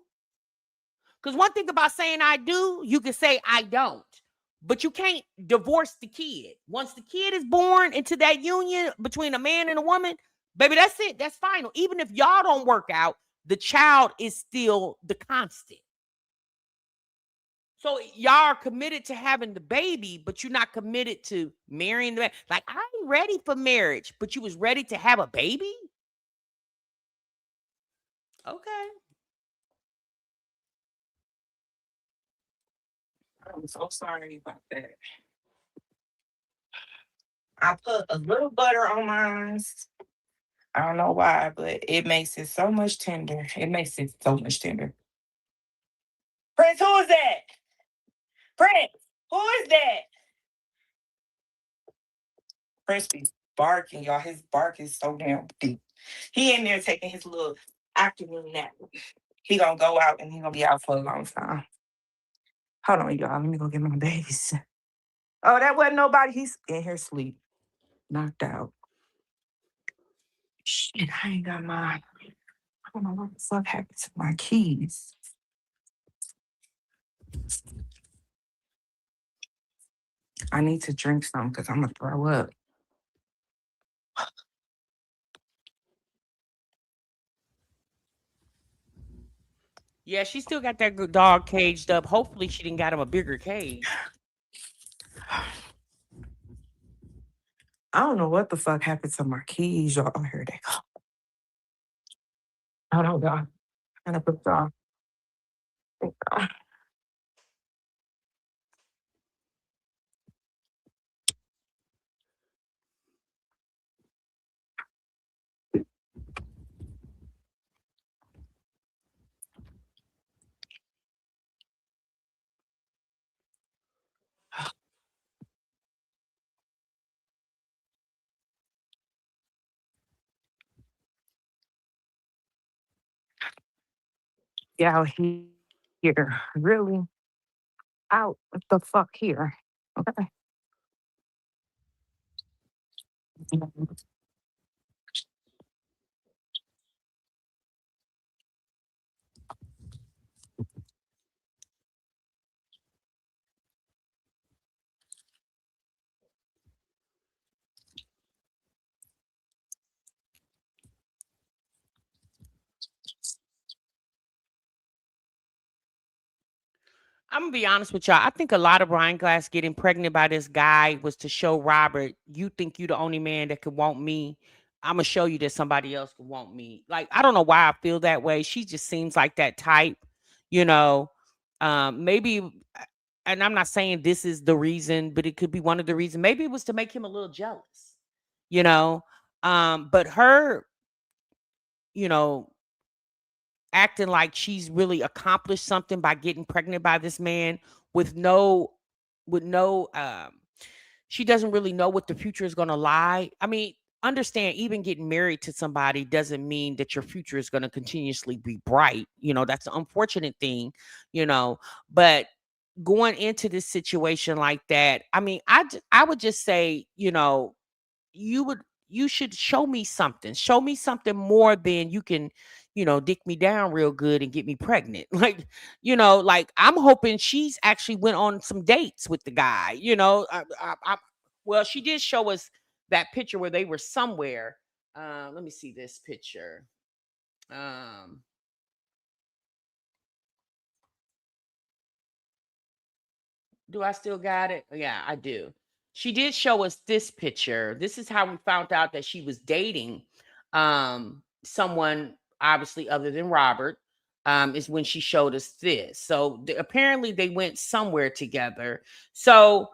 Because one thing about saying I do, you can say I don't, but you can't divorce the kid. Once the kid is born into that union between a man and a woman, baby, that's it. That's final. Even if y'all don't work out, the child is still the constant. So y'all are committed to having the baby, but you're not committed to marrying the man. Like, I ain't ready for marriage, but you was ready to have a baby? Okay. I'm so sorry about that. I put a little butter on mine. I don't know why, but it makes it so much tender. It makes it so much tender. Prince, who is that? Prince, who is that? Prince be barking, y'all. His bark is so damn deep. He in there taking his little afternoon nap. He gonna go out and he gonna be out for a long time. Hold on, y'all. Let me go get my babies. Oh, that wasn't nobody. He's in here sleep, knocked out. Shit, I ain't got my. I don't know what the fuck happened to my keys. I need to drink some because I'm gonna throw up. Yeah, she still got that dog caged up. Hopefully, she didn't got him a bigger cage. I don't know what the fuck happened to my keys, y'all. Oh, here they go. Oh no, God. I'm gonna put them. Yeah, out here. Really? Out the fuck here. Okay. I'm gonna be honest with y'all. I think a lot of Ryan Glass getting pregnant by this guy was to show Robert, you think you the only man that could want me. I'm gonna show you that somebody else could want me. Like, I don't know why I feel that way. She just seems like that type, you know. Maybe, and I'm not saying this is the reason, but it could be one of the reasons. Maybe it was to make him a little jealous, you know. But her, you know, acting like she's really accomplished something by getting pregnant by this man with no with no she doesn't really know what the future is going to lie. I mean, understand, even getting married to somebody doesn't mean that your future is going to continuously be bright. You know, that's an unfortunate thing, you know, but going into this situation like that, I mean, I would just say, you know, you would you should show me something. Show me something more than you can, you know, dick me down real good and get me pregnant. Like, you know, like I'm hoping she's actually went on some dates with the guy. You know, well, she did show us that picture where they were somewhere. Let me see this picture. Um, Do I still got it? Yeah, I do. She did show us this picture. This is how we found out that she was dating someone obviously other than Robert. Is when she showed us this. So apparently they went somewhere together. So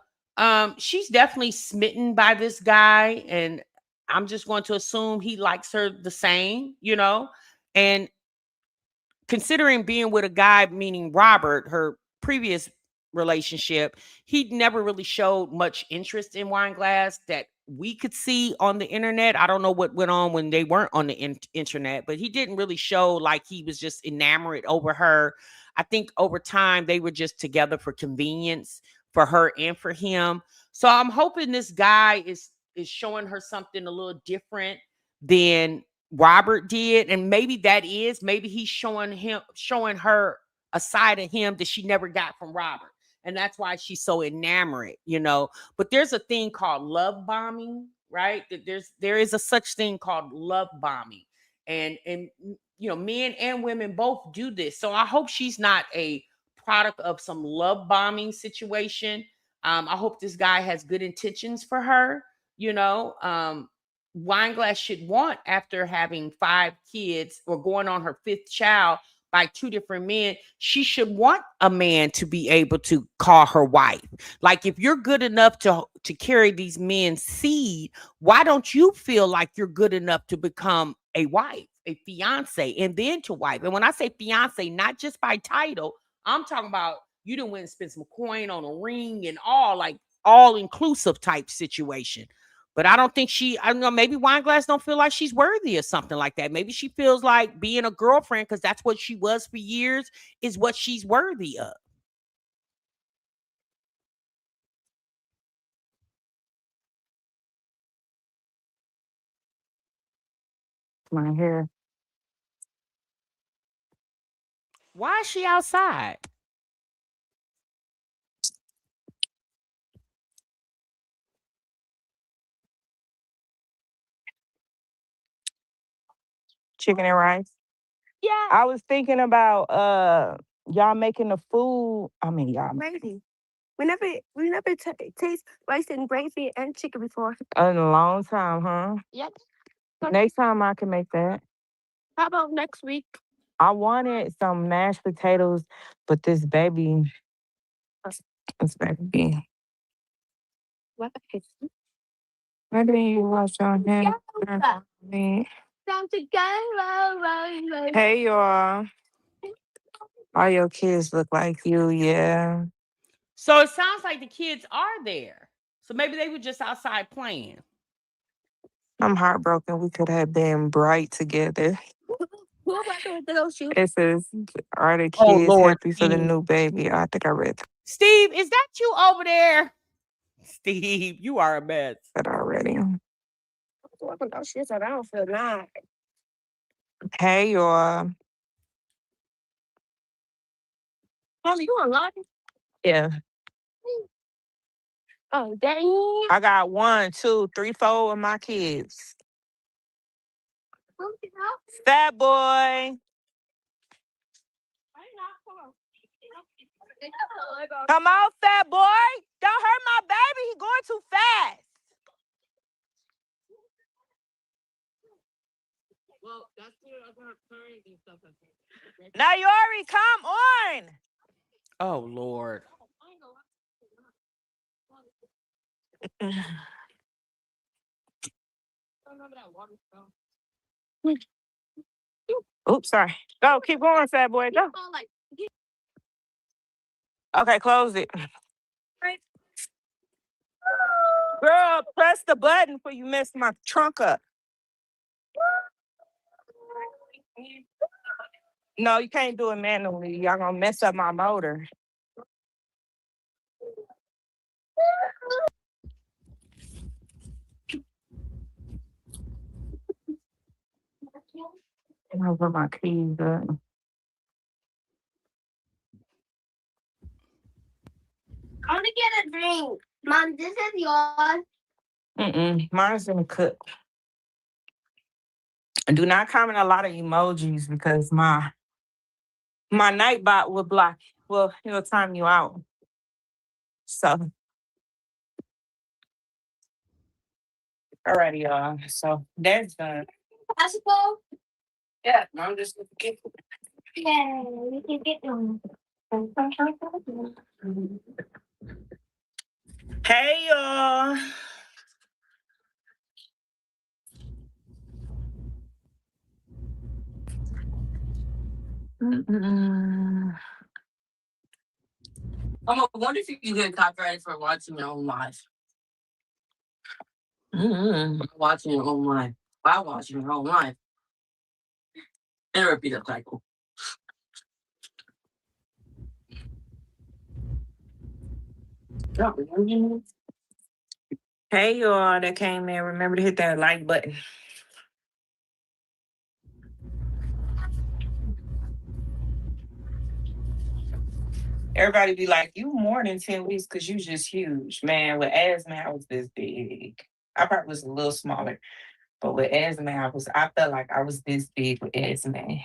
she's definitely smitten by this guy, and I'm just going to assume he likes her the same, you know. And considering being with a guy, meaning Robert, her previous relationship, he never really showed much interest in Wineglass that we could see on the internet. I don't know what went on when they weren't on the internet, but he didn't really show like he was just enamored over her. I think over time they were just together for convenience for her and for him. So I'm hoping this guy is showing her something a little different than Robert did, and maybe that is maybe he's showing her a side of him that she never got from Robert, and that's why she's so enamored, you know. But there's a thing called love bombing, right? That there is a such thing called love bombing, and you know, men and women both do this. So I hope she's not a product of some love bombing situation. I hope this guy has good intentions for her, you know. Wineglass should want, after having 5 kids or going on her 5th child by 2 different men, she should want a man to be able to call her wife. Like, if you're good enough to carry these men's seed, why don't you feel like you're good enough to become a wife, a fiance, and then to wife? And when I say fiance, not just by title, I'm talking about you done went and spent some coin on a ring and all, like all inclusive type situation. But I don't think I don't know, maybe Wineglass don't feel like she's worthy or something like that. Maybe she feels like being a girlfriend, because that's what she was for years, is what she's worthy of. my hair. Why is she outside? Chicken and rice. Yeah, I was thinking about y'all making the food. I mean, y'all crazy. We never taste rice and gravy and chicken before. in a long time, huh? Yep. Next time I can make that. How about next week? I wanted some mashed potatoes, but this baby. What? Why didn't you wash your hands? Yeah. Time to go. Hey, y'all. All your kids look like you, yeah. So it sounds like the kids are there. So maybe they were just outside playing. I'm heartbroken. We could have been bright together. Who am I going to those shoes? It says, are the Oh kids Lord, happy for the Steve. new baby? I think I read Steve, is that you over there? Steve, you are a mess. that already. Welcome those shoes, so I don't feel nice. Hey, y'all. Mommy, you unlocked it? Yeah. Oh, dang. I got 1, 2, 3, 4 of my kids. Fat boy. Come on, fat boy. Don't hurt my baby. He's going too fast. Well, that's where I got current and stuff like that. Nayori, come on. Oh Lord. Oops, sorry. Go, keep going, fat boy. Go. Okay, close it. Girl, press the button before you mess my trunk up. No, you can't do it manually. Y'all gonna mess up my motor. I'm gonna put my keys up. I'm gonna get a drink. Mom, this is yours. Mine's in the cup. Do not comment a lot of emojis because my Nightbot will block. Well, it'll time you out. So, alrighty, y'all. So that's done. Possible? Yeah, I'm just gonna get. Yeah, we can get one. Hey, y'all. I wonder if you can get copyrighted for watching your own life. Watching your own life. While watching your own life. And repeat the cycle. Hey, y'all that came in. Remember to hit that like button. Everybody be like, you more than 10 weeks because you just huge. Man, with asthma, I was this big. I probably was a little smaller. But with asthma, I felt like I was this big with asthma.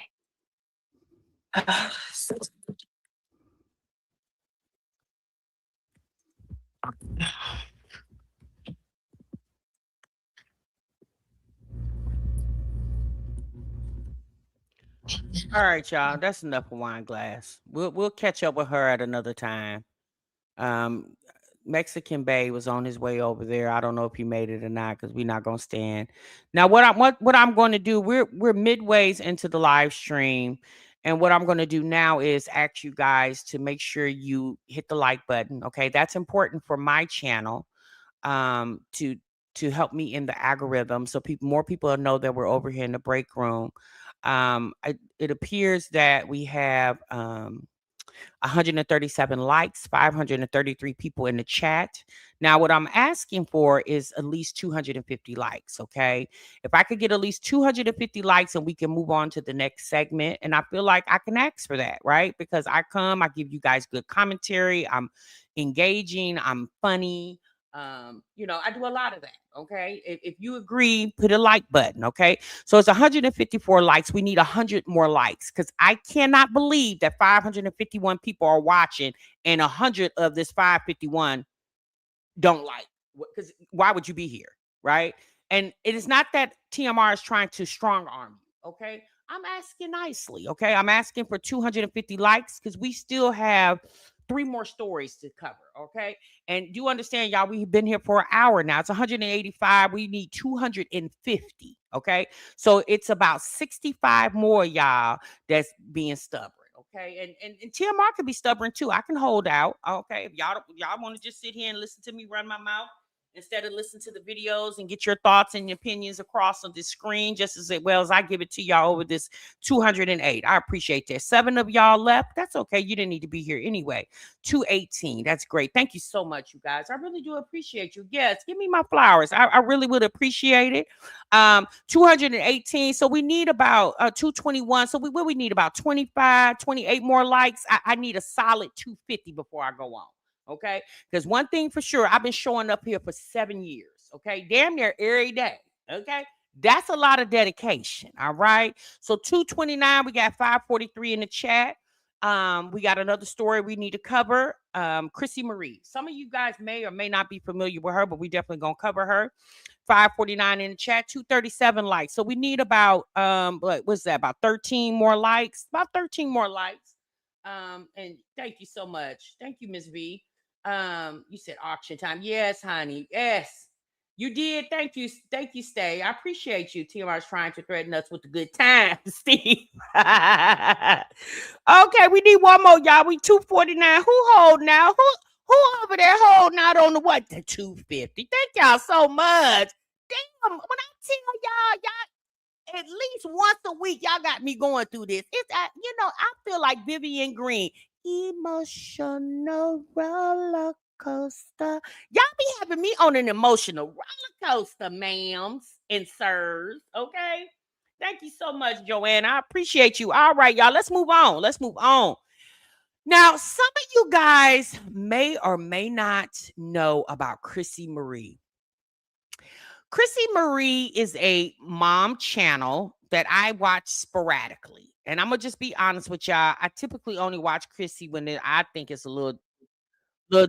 All right, y'all. That's enough of Wineglass. We'll catch up with her at another time. Um, Mexican Bay was on his way over there. I don't know if he made it or not because we're not gonna stand. Now, what I'm going to do? We're midways into the live stream, and what I'm going to do now is ask you guys to make sure you hit the like button. Okay, that's important for my channel. To help me in the algorithm, so more people will know that we're over here in the break room. It appears that we have 137 likes, 533 people in the chat. Now, what I'm asking for is at least 250 likes, okay? If I could get at least 250 likes and we can move on to the next segment, and I feel like I can ask for that, right? Because I give you guys good commentary, I'm engaging, I'm funny. I do a lot of that. Okay. If you agree, put a like button. Okay. So it's 154 likes. We need 100 more likes because I cannot believe that 551 people are watching and 100 of this 551 don't like. Because why would you be here? Right. And it is not that TMR is trying to strong arm you. Okay. I'm asking nicely. Okay. I'm asking for 250 likes because we still have 3 more stories to cover. Okay. And do understand, y'all, we've been here for an hour now. It's 185. We need 250. Okay. So it's about 65 more, y'all, that's being stubborn. Okay. And TMR can be stubborn too. I can hold out. Okay. If y'all want to just sit here and listen to me run my mouth instead of listen to the videos and get your thoughts and opinions across on the screen just as well as I give it to y'all over this 208. I appreciate that. 7 of y'all left. That's okay. You didn't need to be here anyway. 218. That's great. Thank you so much, you guys. I really do appreciate you. Yes, give me my flowers. I really would appreciate it. 218. So we need about 221. So we need about 25, 28 more likes. I need a solid 250 before I go on. Okay. Because one thing for sure, I've been showing up here for 7 years. Okay. Damn near every day. Okay. That's a lot of dedication. All right. So 229, we got 543 in the chat. We got another story we need to cover. Chrissy Marie. Some of you guys may or may not be familiar with her, but we definitely gonna cover her. 549 in the chat, 237 likes. So we need about what's that? About 13 more likes. About 13 more likes. And thank you so much. Thank you, Miss V. You said auction time. Yes, honey. Yes. You did. Thank you. Thank you, Stay. I appreciate you. TMR is trying to threaten us with a good time, Steve. Okay, we need one more, y'all. We 249. Who hold now? Who over there holding out on the what? The 250. Thank y'all so much. Damn, when I tell y'all, at least once a week, y'all got me going through this. I feel like Vivian Green. Emotional roller coaster. Y'all be having me on an emotional roller coaster, ma'ams and sirs. Okay. Thank you so much, Joanne. I appreciate you. All right, y'all. Let's move on. Let's move on. Now, some of you guys may or may not know about Chrissy Marie. Chrissy Marie is a mom channel that I watch sporadically. And I'm going to just be honest with y'all. I typically only watch Chrissy when I think it's a little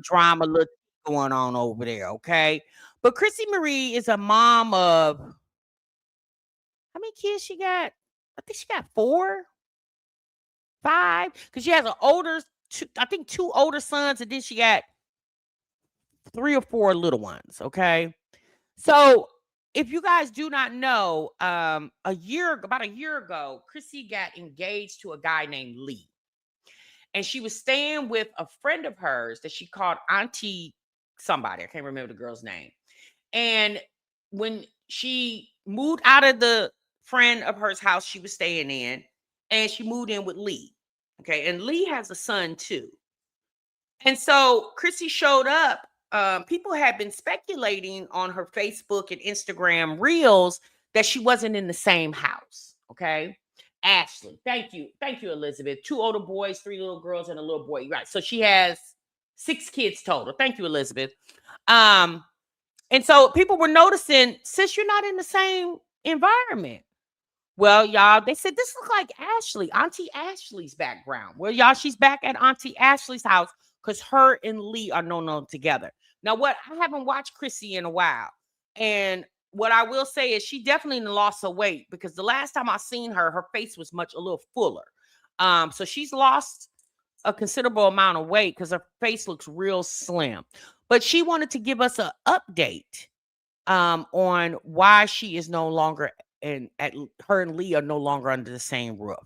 drama, little going on over there, okay? But Chrissy Marie is a mom of, how many kids she got? I think she got 4, 5, because she has I think 2 older sons, and then she got 3 or 4 little ones, okay? So if you guys do not know, about a year ago, Chrissy got engaged to a guy named Lee. And she was staying with a friend of hers that she called Auntie somebody. I can't remember the girl's name. And when she moved out of the friend of hers house she was staying in, and she moved in with Lee. Okay. And Lee has a son too. And so Chrissy showed up. People had been speculating on her Facebook and Instagram reels that she wasn't in the same house. Okay. Ashley, thank you. Thank you, Elizabeth. 2 older boys, 3 little girls, and a little boy. Right. So she has 6 kids total. Thank you, Elizabeth. And so people were noticing, sis, you're not in the same environment. Well, y'all, they said this looks like Ashley, Auntie Ashley's background. Well, y'all, she's back at Auntie Ashley's house because her and Lee are no longer together. Now, what I haven't watched Chrissy in a while, and what I will say is she definitely lost her weight because the last time I seen her, her face was a little fuller. So she's lost a considerable amount of weight because her face looks real slim. But she wanted to give us an update on why she is no longer her and Lee are no longer under the same roof.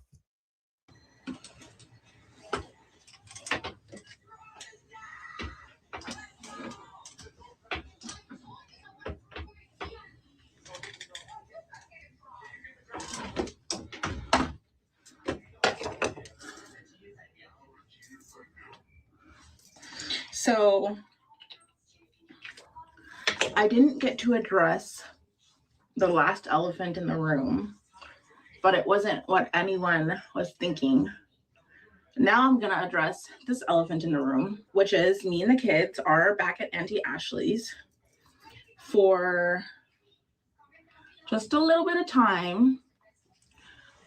So I didn't get to address the last elephant in the room, but it wasn't what anyone was thinking. Now I'm going to address this elephant in the room, which is me and the kids are back at Auntie Ashley's for just a little bit of time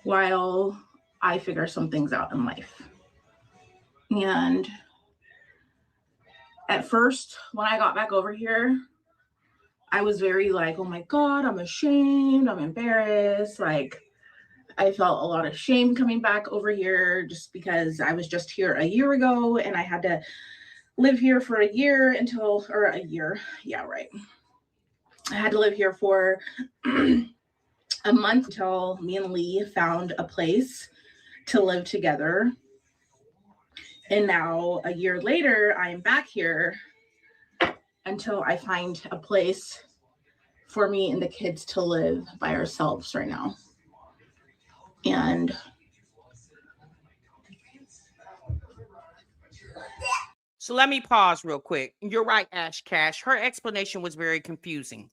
while I figure some things out in life. And at first, when I got back over here, I was very like, oh my God, I'm ashamed, I'm embarrassed. Like, I felt a lot of shame coming back over here just because I was just here a year ago and I had to live here for a year until, or a year. Yeah, right. I had to live here for a month until me and Lee found a place to live together. And now a year later, I am back here until I find a place for me and the kids to live by ourselves right now. And So let me pause real quick. You're right, Ash Cash. Her explanation was very confusing.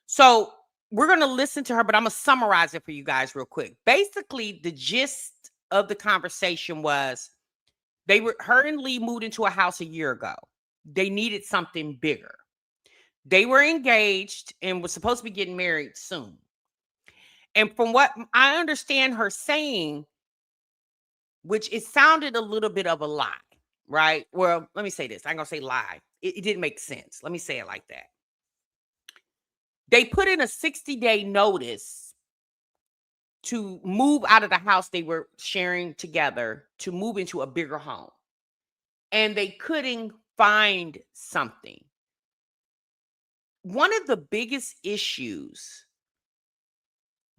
So we're going to listen to her, but I'm going to summarize it for you guys real quick. Basically, the gist of the conversation was her and Lee moved into a house a year ago. They needed something bigger. They were engaged and was supposed to be getting married soon. And from what I understand her saying, which it sounded a little bit of a lie, right? Well, let me say this. I'm going to say lie. It didn't make sense. Let me say it like that. They put in a 60-day notice to move out of the house they were sharing together to move into a bigger home. And they couldn't find something. One of the biggest issues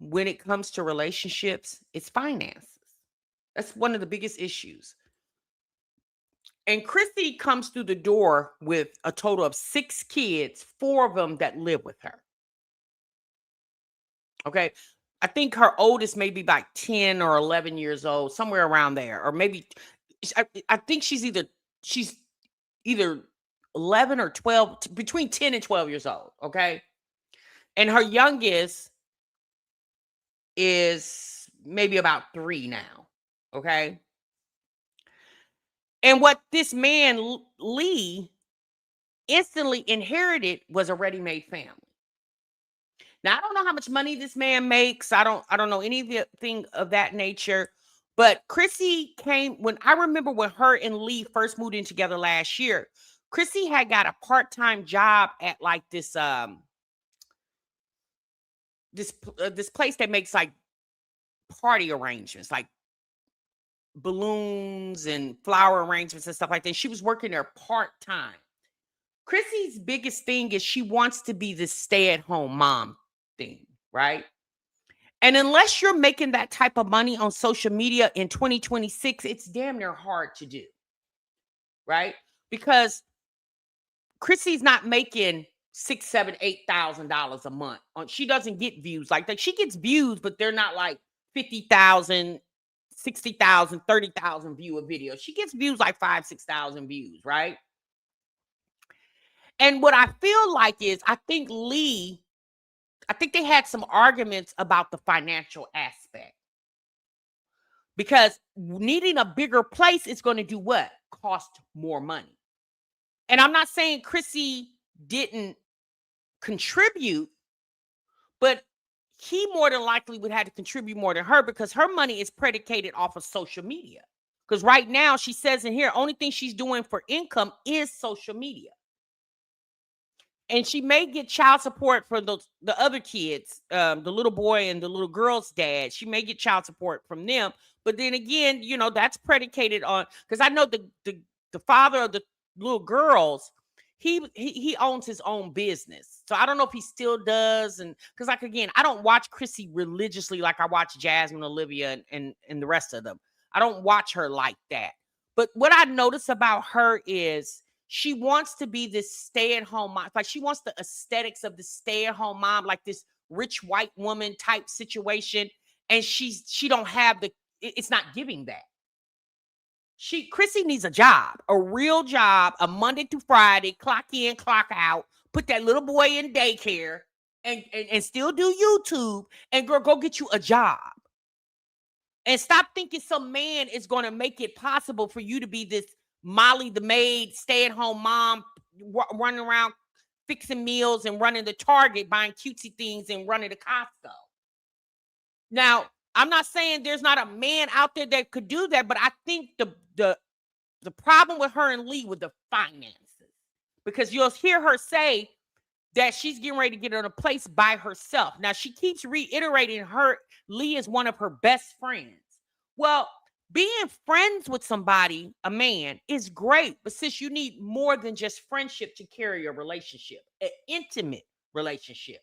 when it comes to relationships is finances. That's one of the biggest issues. And Chrissy comes through the door with a total of 6 kids, 4 of them that live with her. Okay. I think her oldest may be like 10 or 11 years old, somewhere around there. Or maybe, I think she's either 11 or 12, between 10 and 12 years old. Okay. And her youngest is maybe about 3 now. Okay. And what this man, Lee, instantly inherited was a ready-made family. Now, I don't know how much money this man makes. I don't know anything of that nature. But Chrissy I remember when her and Lee first moved in together last year, Chrissy had got a part-time job at like this place that makes like party arrangements, like balloons and flower arrangements and stuff like that. She was working there part-time. Chrissy's biggest thing is she wants to be this stay-at-home mom thing, right? And unless you're making that type of money on social media in 2026, it's damn near hard to do, right? Because Chrissy's not making $6,000, $7,000, $8,000 a month. She doesn't get views like that. She gets views, but they're not like 50,000, 60,000, 30,000 view a video. She gets views like 5,000, 6,000 views, right? And what I feel like is, I think they had some arguments about the financial aspect. Because needing a bigger place is going to do what? Cost more money. And I'm not saying Chrissy didn't contribute, but he more than likely would have to contribute more than her because her money is predicated off of social media. Because right now, she says in here, only thing she's doing for income is social media. And she may get child support for the other kids, the little boy and the little girl's dad. She may get child support from them. But then again, that's predicated on, because I know the father of the little girls, he owns his own business. So I don't know if he still does. And because like, again, I don't watch Chrissy religiously like I watch Jasmine, Olivia, and the rest of them. I don't watch her like that. But what I notice about her is she wants to be this stay-at-home mom. Like she wants the aesthetics of the stay-at-home mom, like this rich white woman type situation. And she don't have it's not giving that. Chrissy needs a job, a real job, a Monday through Friday, clock in, clock out, put that little boy in daycare and still do YouTube, and girl, go get you a job. And stop thinking some man is going to make it possible for you to be this Molly the maid, stay-at-home mom, running around fixing meals and running the Target, buying cutesy things and running to Costco. Now, I'm not saying there's not a man out there that could do that, but I think the problem with her and Lee with the finances, because you'll hear her say that she's getting ready to get in a place by herself. Now, she keeps reiterating Lee is one of her best friends. Well, being friends with somebody, a man, is great, but since you need more than just friendship to carry a relationship, an intimate relationship.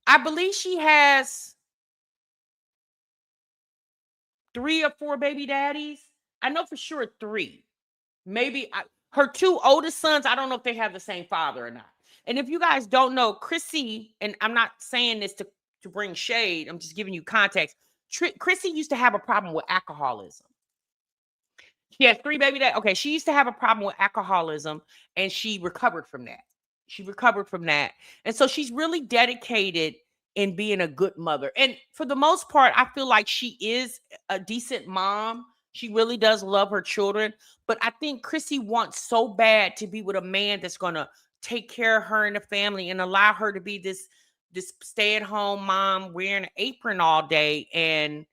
I believe she has 3 or 4 baby daddies. I know for sure 3. Maybe her 2 oldest sons, I don't know if they have the same father or not. And if you guys don't know, Chrissy, and I'm not saying this to bring shade, I'm just giving you context. Chrissy used to have a problem with alcoholism. She has 3 baby daddies. Okay, she used to have a problem with alcoholism, and she recovered from that. And so she's really dedicated in being a good mother. And for the most part, I feel like she is a decent mom. She really does love her children. But I think Chrissy wants so bad to be with a man that's going to take care of her and the family and allow her to be this stay-at-home mom wearing an apron all day. And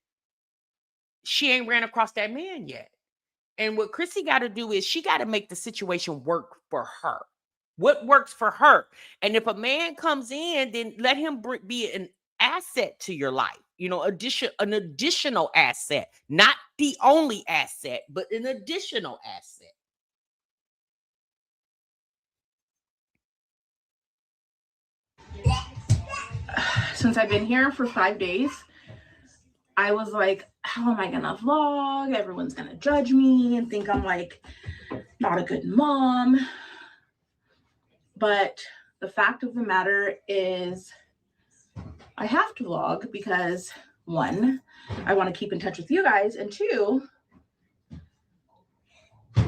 she ain't ran across that man yet. And what Chrissy got to do is she got to make the situation work for her. What works for her? And if a man comes in, then let him be an asset to your life. You know, an additional asset, not the only asset, but an additional asset. Since I've been here for 5 days, I was like, how am I gonna vlog? Everyone's gonna judge me and think I'm like not a good mom. But the fact of the matter is I have to vlog because 1, I want to keep in touch with you guys, and 2,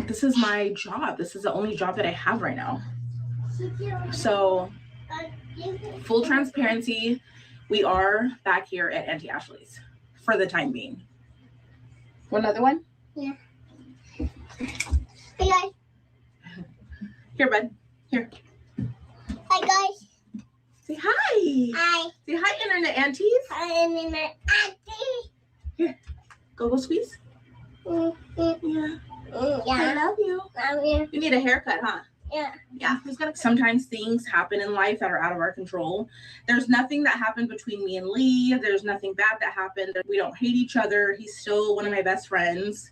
this is my job. This is the only job that I have right now. So full transparency, we are back here at Auntie Ashley's for the time being. One other one? Yeah. Hey guys. Here, bud. Here. Hi guys. Say hi. Hi. Say hi, Internet Aunties. Hi, Internet Auntie. Here. Go squeeze. Yeah. Yeah. I love you. Love you. You need a haircut, huh? Yeah. Yeah. Sometimes things happen in life that are out of our control. There's nothing that happened between me and Lee. There's nothing bad that happened. We don't hate each other. He's still one of my best friends.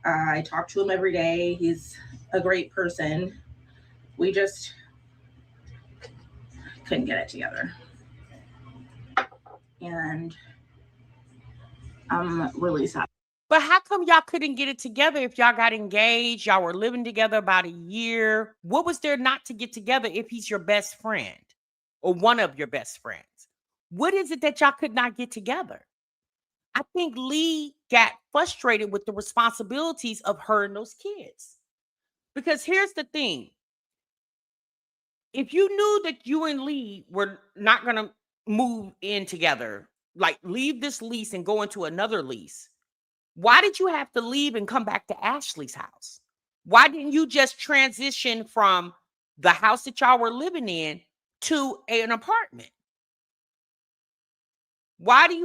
I talk to him every day. He's a great person. We just couldn't get it together. And I'm really sad. But how come y'all couldn't get it together if y'all got engaged? Y'all were living together about a year. What was there not to get together if he's your best friend or one of your best friends? What is it that y'all could not get together? I think Lee got frustrated with the responsibilities of her and those kids. Because here's the thing. If you knew that you and Lee were not going to move in together, like leave this lease and go into another lease, why did you have to leave and come back to Ashley's house? Why didn't you just transition from the house that y'all were living in to an apartment? Why did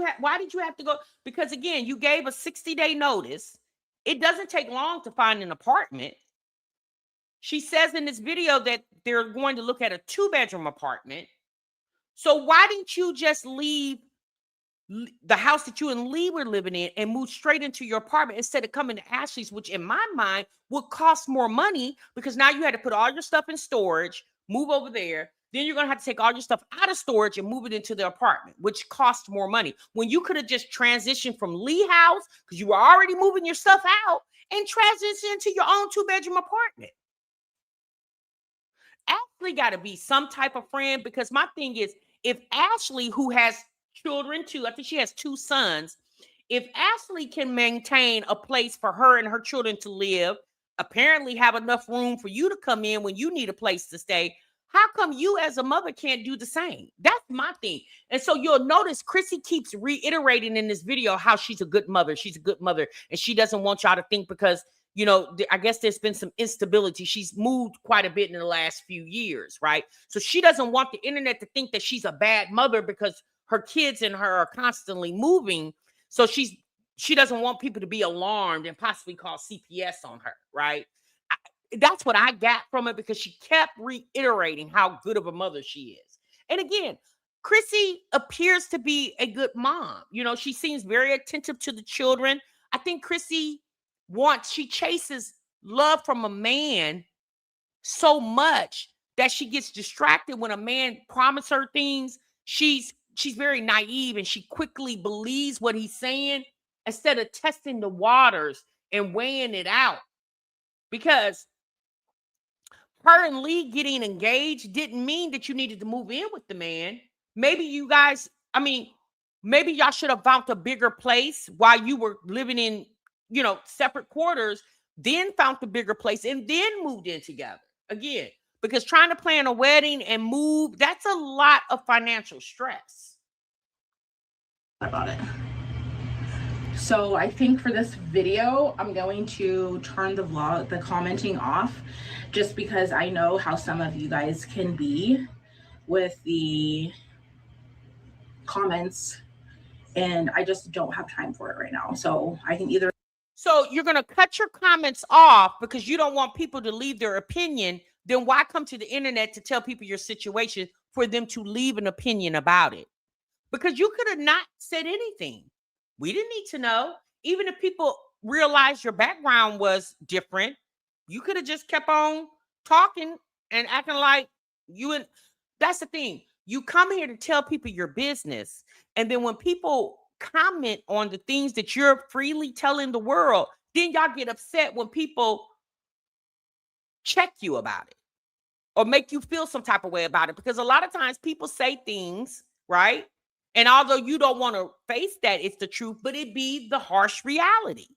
you have to go? Because again, you gave a 60-day notice. It doesn't take long to find an apartment. She says in this video that they're going to look at a 2-bedroom apartment. So why didn't you just leave the house that you and Lee were living in and move straight into your apartment instead of coming to Ashley's, which in my mind would cost more money because now you had to put all your stuff in storage, move over there. Then you're going to have to take all your stuff out of storage and move it into the apartment, which costs more money. When you could have just transitioned from Lee house because you were already moving your stuff out and transitioned to your own 2-bedroom apartment. Ashley got to be some type of friend, because my thing is, if Ashley, who has children too, I think she has 2 sons, if Ashley can maintain a place for her and her children to live, apparently have enough room for you to come in when you need a place to stay, how come you as a mother can't do the same? That's my thing. And so you'll notice Chrissy keeps reiterating in this video how she's a good mother. She's a good mother. And she doesn't want y'all to think because, you know, I guess there's been some instability. She's moved quite a bit in the last few years, right? So she doesn't want the internet to think that she's a bad mother because her kids and her are constantly moving. So she doesn't want people to be alarmed and possibly call CPS on her, right? That's what I got from it, because she kept reiterating how good of a mother she is. And again, Chrissy appears to be a good mom. You know, she seems very attentive to the children. I think Chrissy she chases love from a man so much that she gets distracted when a man promises her things. She's very naive and she quickly believes what he's saying instead of testing the waters and weighing it out. Because her and Lee getting engaged didn't mean that you needed to move in with the man. Maybe you guys, maybe y'all should have found a bigger place while you were living in, you know, separate quarters, then found a bigger place and then moved in together. Again, because trying to plan a wedding and move, that's a lot of financial stress. About it. So I think for this video, I'm going to turn the commenting off, just because I know how some of you guys can be with the comments, and I just don't have time for it right now. So I can either. So you're going to cut your comments off because you don't want people to leave their opinion. Then why come to the internet to tell people your situation for them to leave an opinion about it? Because you could have not said anything. We didn't need to know. Even if people realized your background was different, you could have just kept on talking and acting like you. And that's the thing. You come here to tell people your business. And then when people comment on the things that you're freely telling the world, then y'all get upset when people check you about it or make you feel some type of way about it. Because a lot of times people say things, right? And although you don't want to face that, it's the truth, but it be the harsh reality.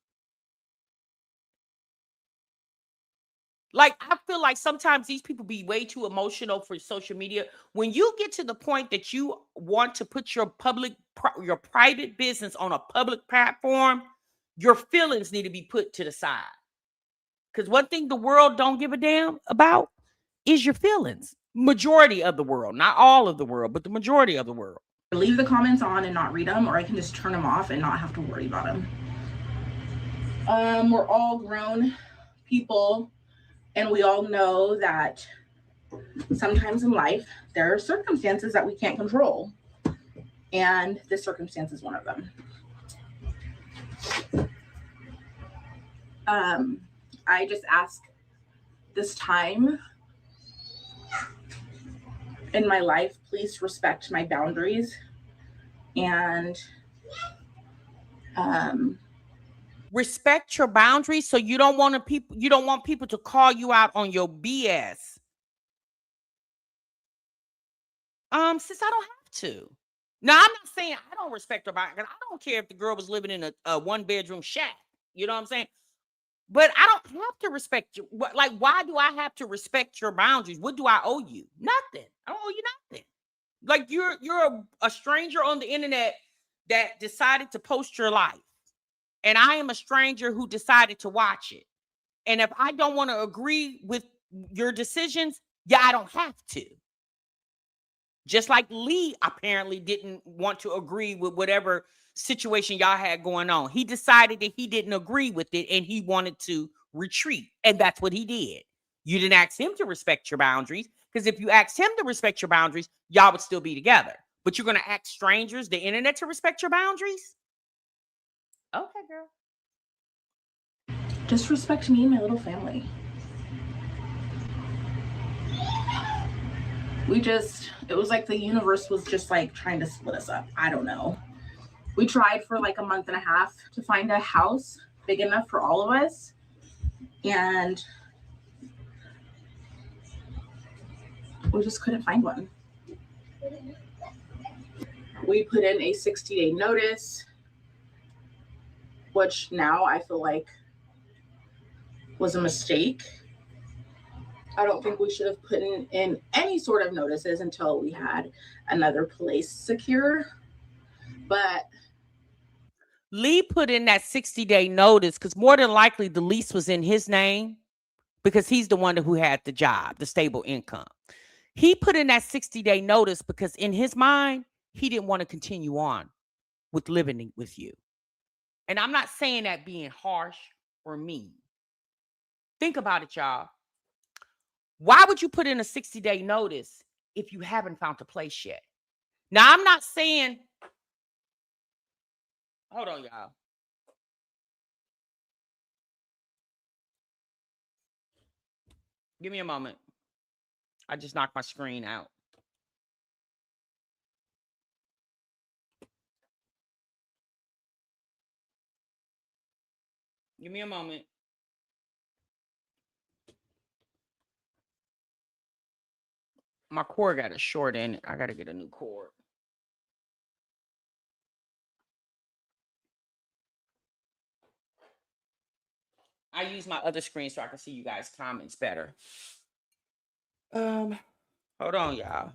Like, I feel like sometimes these people be way too emotional for social media. When you get to the point that you want to put your private business on a public platform, your feelings need to be put to the side. Because one thing the world don't give a damn about is your feelings. Majority of the world, not all of the world, but the majority of the world. Leave the comments on and not read them, or I can just turn them off and not have to worry about them. We're all grown people, and we all know that sometimes in life there are circumstances that we can't control, and this circumstance is one of them. I just ask this time in my life, please respect my boundaries and respect your boundaries. So you don't want people to call you out on your BS. Since I don't have to. Now, I'm not saying I don't respect her boundaries. I don't care if the girl was living in a 1-bedroom shack. You know what I'm saying? But I don't have to respect you. Like, why do I have to respect your boundaries? What do I owe you? Nothing. I don't owe you nothing. Like, you're a stranger on the internet that decided to post your life. And I am a stranger who decided to watch it. And if I don't want to agree with your decisions, I don't have to. Just like Lee apparently didn't want to agree with whatever situation y'all had going on. He decided that he didn't agree with it and he wanted to retreat. And that's what he did. You didn't ask him to respect your boundaries, because if you asked him to respect your boundaries, y'all would still be together. But you're going to ask strangers, the internet, to respect your boundaries? Okay, girl. Just respect me and my little family. It was like the universe was just like trying to split us up. I don't know. We tried for like a month and a half to find a house big enough for all of us. And we just couldn't find one. We put in a 60-day notice. which now I feel like was a mistake. I don't think we should have put in any sort of notices until we had another place secure. But Lee put in that 60-day notice because more than likely the lease was in his name because he's the one who had the job, the stable income. He put in that 60-day notice because in his mind, he didn't want to continue on with living with you. And I'm not saying that being harsh or mean. Think about it, y'all. Why would you put in a 60-day notice if you haven't found a place yet? Now, I'm not saying, hold on, y'all. Give me a moment. I just knocked my screen out. Give me a moment. My cord got a short in it. I got to get a new cord. I use my other screen so I can see you guys' comments better. Hold on, y'all.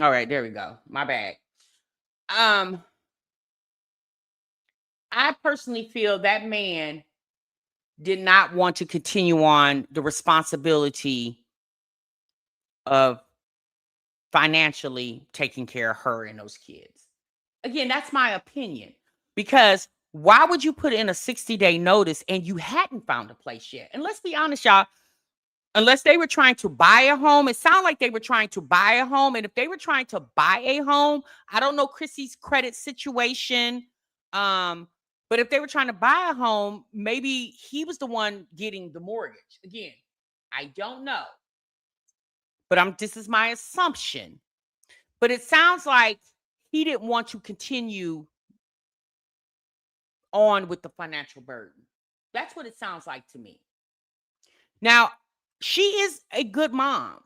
All right, there we go. My bad. I personally feel that man did not want to continue on the responsibility of financially taking care of her and those kids. Again, that's my opinion. Because why would you put in a 60-day notice and you hadn't found a place yet? And let's be honest, y'all. Unless they were trying to buy a home, it sounded like they were trying to buy a home. And if they were trying to buy a home, I don't know Chrissy's credit situation. But if they were trying to buy a home, maybe he was the one getting the mortgage. Again, I don't know. But this is my assumption. But it sounds like he didn't want to continue on with the financial burden. That's what it sounds like to me. Now, she is a good mom.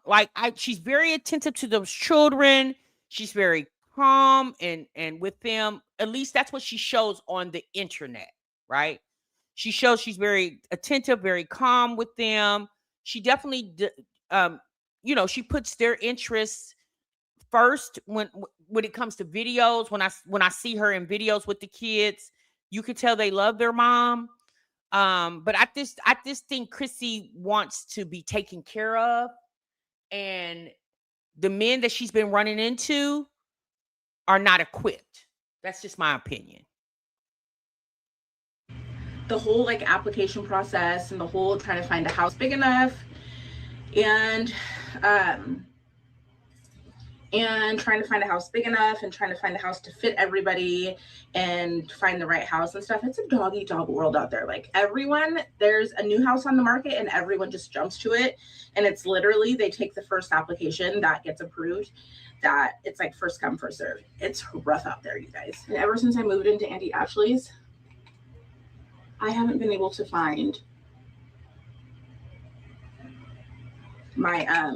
She's very attentive to those children. She's very calm and with them. At least that's what she shows on the internet, right? She shows she's very attentive, very calm with them. She definitely, she puts their interests first when it comes to videos. When I see her in videos with the kids, you can tell they love their mom. But I just think Chrissy wants to be taken care of, and the men that she's been running into are not equipped. That's just my opinion. The whole application process and the whole trying to find a house big enough and trying to find a house big enough and trying to find a house to fit everybody and find the right house and stuff. It's a dog-eat-dog world out there. There's a new house on the market and everyone just jumps to it. And it's literally, they take the first application that gets approved, that it's first come, first serve. It's rough out there, you guys. And ever since I moved into Auntie Ashley's, I haven't been able to find my,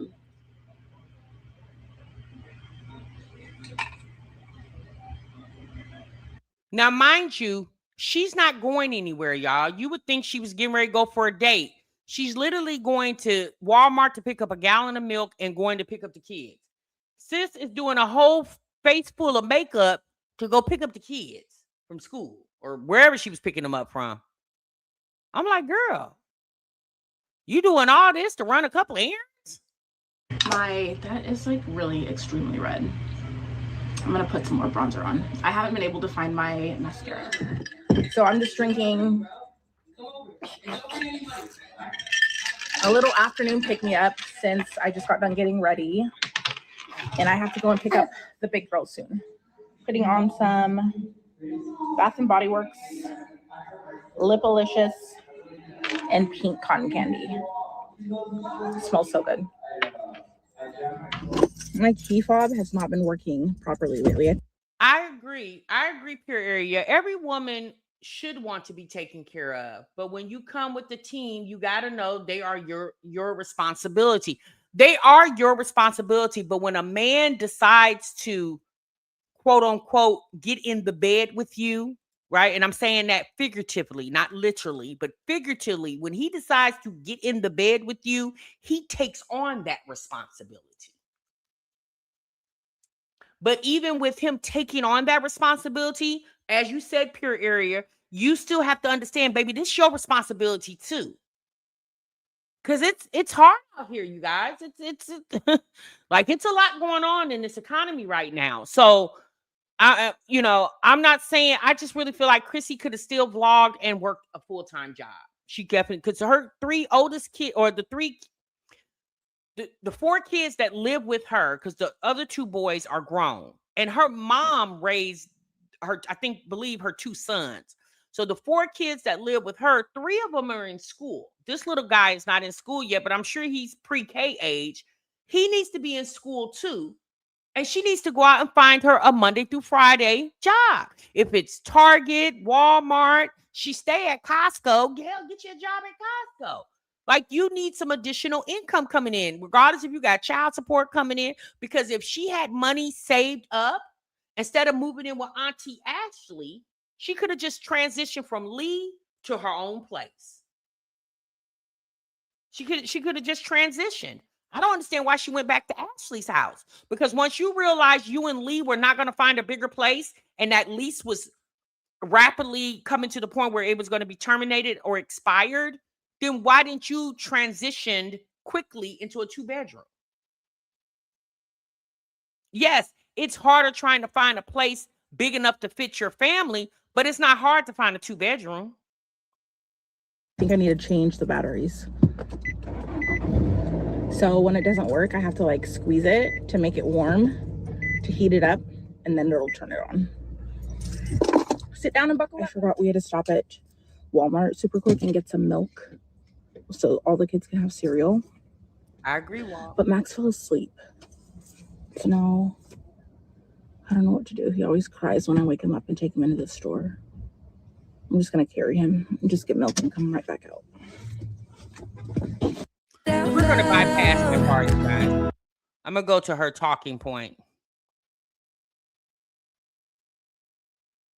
Now, mind you, she's not going anywhere, y'all. You would think she was getting ready to go for a date. She's literally going to Walmart to pick up a gallon of milk and going to pick up the kids. Sis is doing a whole face full of makeup to go pick up the kids from school or wherever she was picking them up from. I'm like, girl, you doing all this to run a couple of errands? That is really extremely red. I'm gonna put some more bronzer on. I haven't been able to find my mascara. So I'm just drinking a little afternoon pick-me-up since I just got done getting ready. And I have to go and pick up the big girl soon. Putting on some Bath & Body Works Lipalicious and pink cotton candy. It smells so good. My key fob has not been working properly lately. I agree, Pure Area. Every woman should want to be taken care of. But when you come with the team, you got to know they are your responsibility. They are your responsibility. But when a man decides to, quote unquote, get in the bed with you, right? And I'm saying that figuratively, not literally, but figuratively, when he decides to get in the bed with you, he takes on that responsibility. But even with him taking on that responsibility, as you said, Pure Area, you still have to understand, baby, this is your responsibility too. Cause it's hard out here, you guys. It's like it's a lot going on in this economy right now. So I'm not saying, I just really feel like Chrissy could have still vlogged and worked a full-time job. She definitely, because her three oldest kids, or the four kids that live with her, because the other two boys are grown, and her mom raised her, believe her two sons. So the four kids that live with her, three of them are in school. This little guy is not in school yet, but I'm sure he's pre-K age. He needs to be in school too. And she needs to go out and find her a Monday through Friday job. If it's Target, Walmart, she stay at Costco, get you a job at Costco. Like, you need some additional income coming in, regardless if you got child support coming in. Because if she had money saved up, instead of moving in with Auntie Ashley, she could have just transitioned from Lee to her own place. She could have just transitioned. I don't understand why she went back to Ashley's house. Because once you realized you and Lee were not going to find a bigger place, and that lease was rapidly coming to the point where it was going to be terminated or expired, then why didn't you transition quickly into a 2-bedroom? Yes, it's harder trying to find a place big enough to fit your family, but it's not hard to find a 2-bedroom. I think I need to change the batteries. So when it doesn't work, I have to like squeeze it to make it warm, to heat it up, and then it'll turn it on. Sit down and buckle up. I forgot we had to stop at Walmart super quick and get some milk so all the kids can have cereal. I agree, Walt. But Max fell asleep. So now I don't know what to do. He always cries when I wake him up and take him into the store. I'm just going to carry him and just get milk and come right back out. We're going to bypass that part, you guys. I'm going to go to her talking point.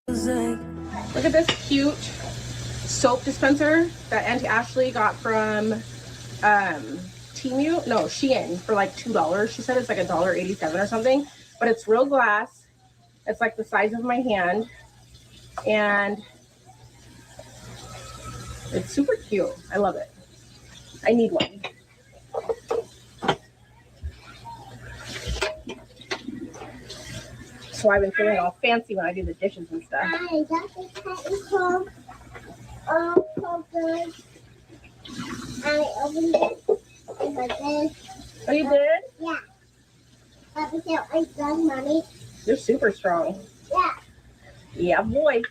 Look at this cute soap dispenser that Auntie Ashley got from Shein for like $2. She said it's like $1.87 or something, but it's real glass. It's like the size of my hand, and it's super cute. I love it. I need one. So I've been feeling all fancy when I do the dishes and stuff. Hi, that's so good. I opened it. Oh, you did? Yeah. Let me see what I've done, Mommy. You're super strong. Yeah. Yeah, boy.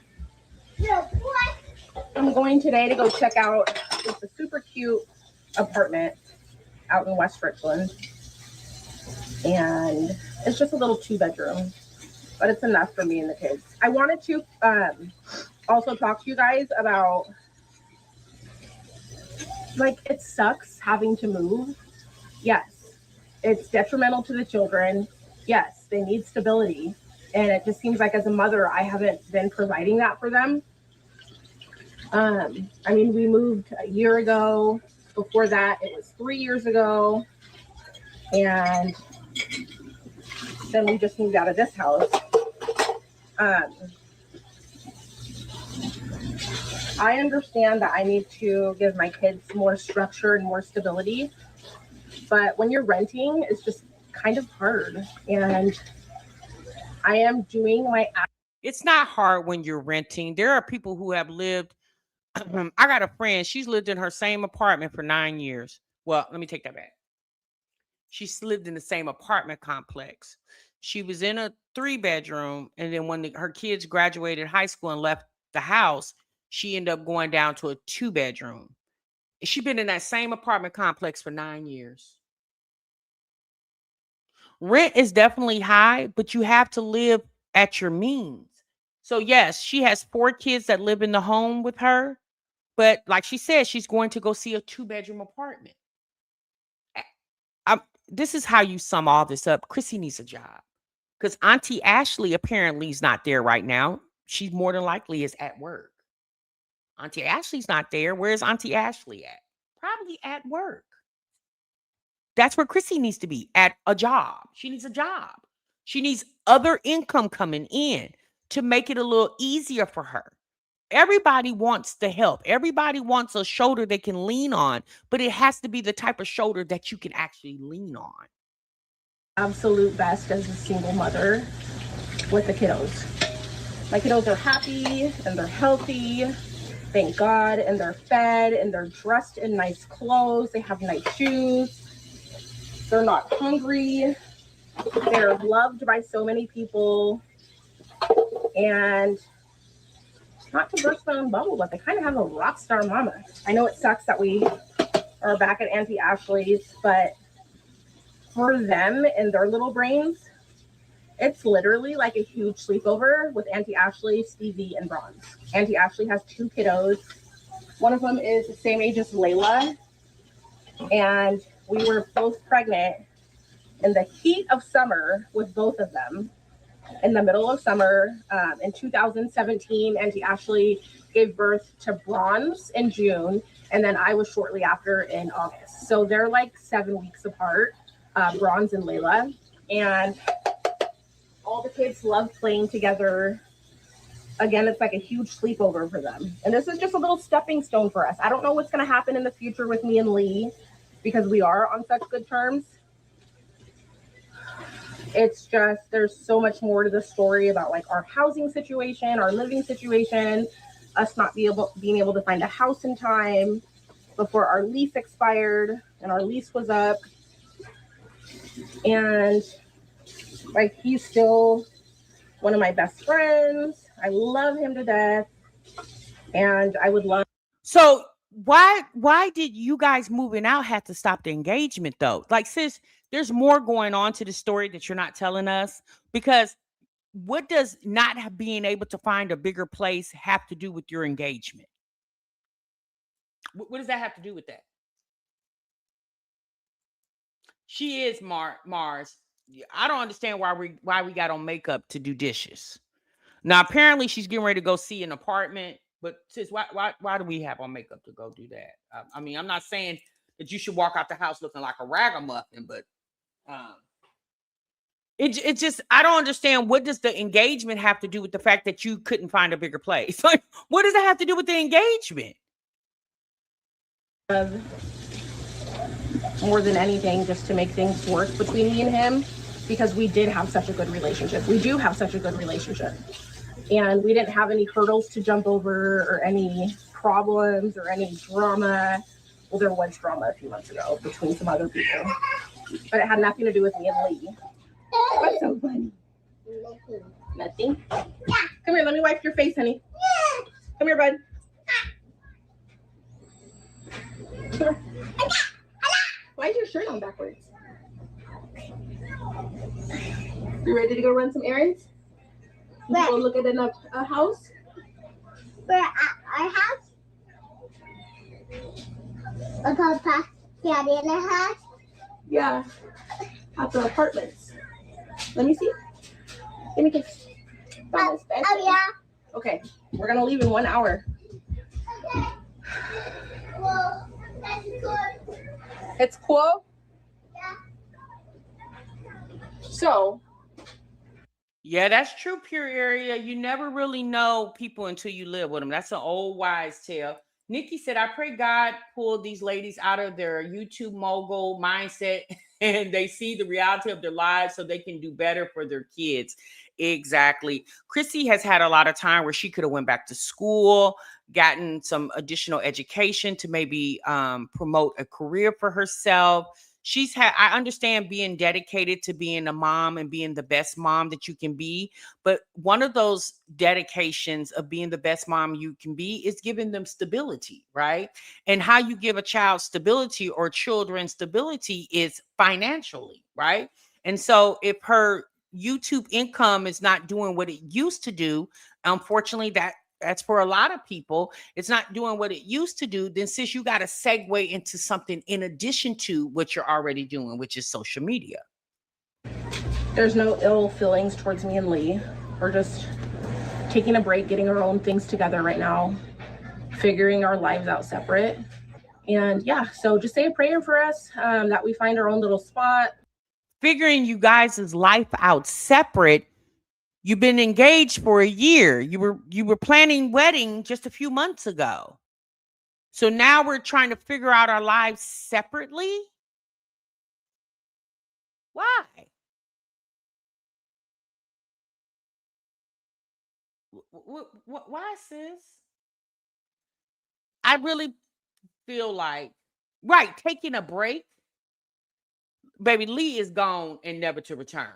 Yeah, boy. I'm going today to go check out just a super cute apartment out in West Richland. And it's just a little 2-bedroom, but it's enough for me and the kids. I wanted to also talk to you guys about, like, it sucks having to move. Yes, it's detrimental to the children. Yes, they need stability. And it just seems like as a mother, I haven't been providing that for them. I mean, we moved a year ago. Before that, it was 3 years ago. And then we just moved out of this house. I understand that I need to give my kids more structure and more stability. But when you're renting, it's just kind of hard. And I am doing my... It's not hard when you're renting. There are people who have lived... I got a friend. She's lived in her same apartment for 9 years. Well, let me take that back. She's lived in the same apartment complex. She was in a 3-bedroom, and then when her kids graduated high school and left the house, she ended up going down to a 2-bedroom. She's been in that same apartment complex for 9 years. Rent is definitely high, but you have to live at your means. So yes, she has 4 kids that live in the home with her, but like she said, she's going to go see a 2-bedroom apartment. A- this is how you sum all this up. Chrissy needs a job because Auntie Ashley apparently is not there right now. She more than likely is at work. Auntie Ashley's not there. Where's Auntie Ashley at? Probably at work. That's where Chrissy needs to be, at a job. She needs a job. She needs other income coming in to make it a little easier for her. Everybody wants the help. Everybody wants a shoulder they can lean on, but it has to be the type of shoulder that you can actually lean on. Absolute best as a single mother with the kiddos. My kiddos are happy and they're healthy, thank God, and they're fed and they're dressed in nice clothes. They have nice shoes. They're not hungry. They're loved by so many people. And not to burst my own bubble, but they kind of have a rock star mama. I know it sucks that we are back at Auntie Ashley's, but for them and their little brains, it's literally like a huge sleepover with Auntie Ashley, Stevie, and Bronze. Auntie Ashley has 2 kiddos. One of them is the same age as Layla, and we were both pregnant in the heat of summer with both of them. In the middle of summer, in 2017, Auntie Ashley gave birth to Bronze in June, and then I was shortly after in August. So they're like 7 weeks apart, Bronze and Layla. And all the kids love playing together. Again, it's like a huge sleepover for them. And this is just a little stepping stone for us. I don't know what's going to happen in the future with me and Lee because we are on such good terms. It's just, there's so much more to the story about like our housing situation, our living situation, us not being able to find a house in time before our lease expired, and our lease was up. And like, he's still one of my best friends. I love him to death. And I would love. So why did you guys moving out have to stop the engagement though? Like, sis, there's more going on to the story that you're not telling us, because what does not being able to find a bigger place have to do with your engagement? What does that have to do with that? She is Mars. I don't understand why we got on makeup to do dishes. Now apparently she's getting ready to go see an apartment, but sis, why do we have on makeup to go do that? I mean, I'm not saying that you should walk out the house looking like a ragamuffin, but it just, I don't understand, what does the engagement have to do with the fact that you couldn't find a bigger place? Like, what does that have to do with the engagement? More than anything, just to make things work between me and him, because we did have such a good relationship. We do have such a good relationship. And we didn't have any hurdles to jump over or any problems or any drama. Well, there was drama a few months ago between some other people, but it had nothing to do with me and Lee. What's so funny? Nothing. Come here, let me wipe your face, honey. Come here, bud. Why is your shirt on backwards? You ready to go run some errands? Go look at a house? Where our house? A papa daddy in the house? Yeah. At the apartments. Let me see. Give me a kiss. Oh yeah. Okay. We're gonna leave in 1 hour. Okay. Well, that's good. It's cool. Yeah. So. Yeah, that's true, Pure Area. You never really know people until you live with them. That's an old wise tale. Nikki said, I pray God pulled these ladies out of their YouTube mogul mindset and they see the reality of their lives so they can do better for their kids. Exactly. Chrissy has had a lot of time where she could have went back to school, gotten some additional education to maybe promote a career for herself. I understand being dedicated to being a mom and being the best mom that you can be. But one of those dedications of being the best mom you can be is giving them stability, right? And how you give a child stability or children stability is financially, right? And so if her YouTube income is not doing what it used to do, unfortunately, that's for a lot of people, it's not doing what it used to do, then sis, you got to segue into something in addition to what you're already doing, which is social media. There's no ill feelings towards me and Lee. We're just taking a break, getting our own things together right now, figuring our lives out separate. And yeah, so just say a prayer for us, that we find our own little spot. Figuring you guys' life out separate. You've been engaged for a year. You were planning wedding just a few months ago. So now we're trying to figure out our lives separately. Why? Why, sis? I really feel like, right, taking a break. Baby, Lee is gone and never to return.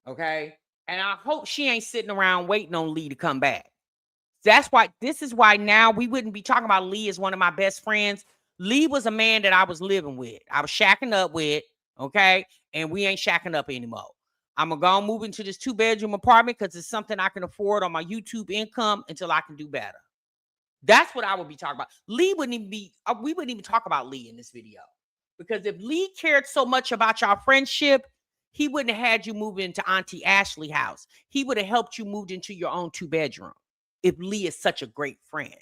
Okay. And I hope she ain't sitting around waiting on Lee to come back. This is why now we wouldn't be talking about Lee as one of my best friends. Lee was a man that I was living with. I was shacking up with. Okay. And we ain't shacking up anymore. I'm going to go move into this 2-bedroom apartment because it's something I can afford on my YouTube income until I can do better. That's what I would be talking about. Lee wouldn't even be, we wouldn't even talk about Lee in this video. Because if Lee cared so much about your friendship, he wouldn't have had you move into Auntie Ashley's house. He would have helped you move into your own 2-bedroom. If Lee is such a great friend.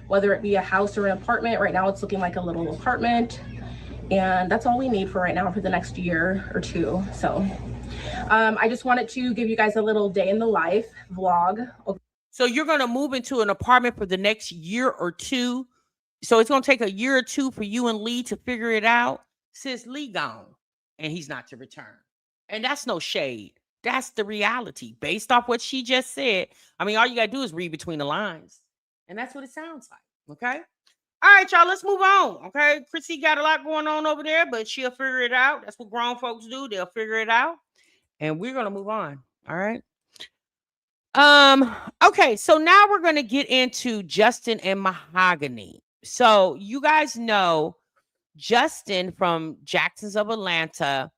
Whether it be a house or an apartment, right now it's looking like a little apartment. And that's all we need for right now for the next year or two. So I just wanted to give you guys a little day in the life vlog. So you're going to move into an apartment for the next year or two. So it's going to take a year or two for you and Lee to figure it out. Sis, Lee gone and he's not to return. And that's no shade. That's the reality based off what she just said. I mean, all you got to do is read between the lines. And that's what it sounds like. Okay. All right, y'all, let's move on. Okay. Chrissy got a lot going on over there, but she'll figure it out. That's what grown folks do. They'll figure it out. And we're going to move on. All right. Okay. So now we're going to get into Justin and Mahogany. So you guys know Justin from Jacksons of Atlanta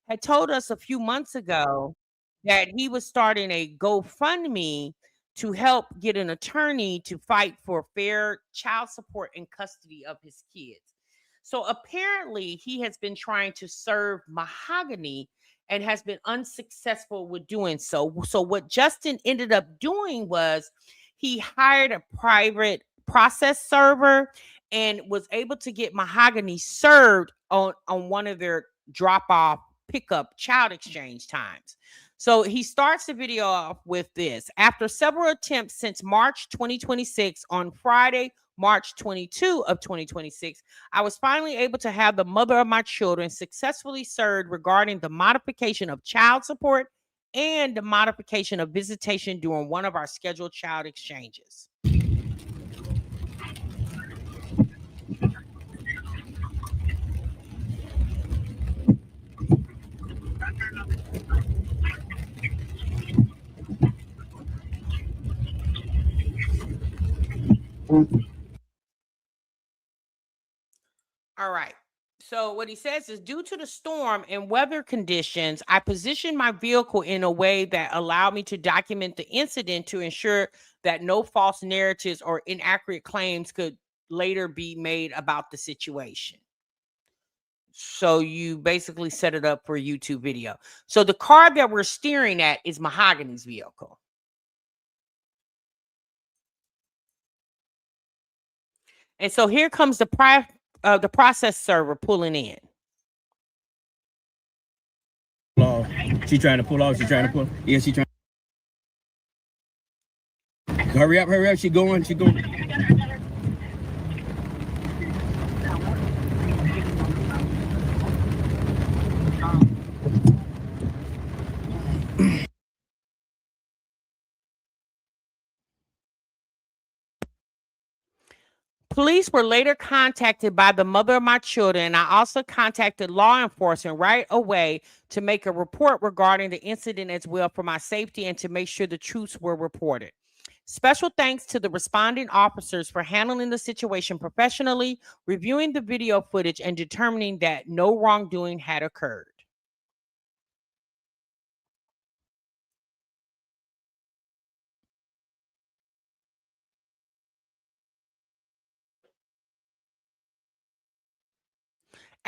had told us a few months ago that he was starting a GoFundMe to help get an attorney to fight for fair child support and custody of his kids. So apparently he has been trying to serve Mahogany and has been unsuccessful with doing so. So what Justin ended up doing was he hired a private process server and was able to get Mahogany served on one of their drop-off pickup child exchange times. So he starts the video off with this. After several attempts since March 2026, on Friday, March 22 of 2026, I was finally able to have the mother of my children successfully served regarding the modification of child support and the modification of visitation during one of our scheduled child exchanges. All right. So what he says is, due to the storm and weather conditions, I positioned my vehicle in a way that allowed me to document the incident to ensure that no false narratives or inaccurate claims could later be made about the situation. So you basically set it up for a YouTube video. So the car that we're steering at is Mahogany's vehicle. And so here comes the process server pulling in. She trying to pull off. She trying to pull. Yeah, she trying. Hurry up, hurry up. She going. She going. Police were later contacted by the mother of my children, and I also contacted law enforcement right away to make a report regarding the incident as well for my safety and to make sure the truths were reported. Special thanks to the responding officers for handling the situation professionally, reviewing the video footage, and determining that no wrongdoing had occurred.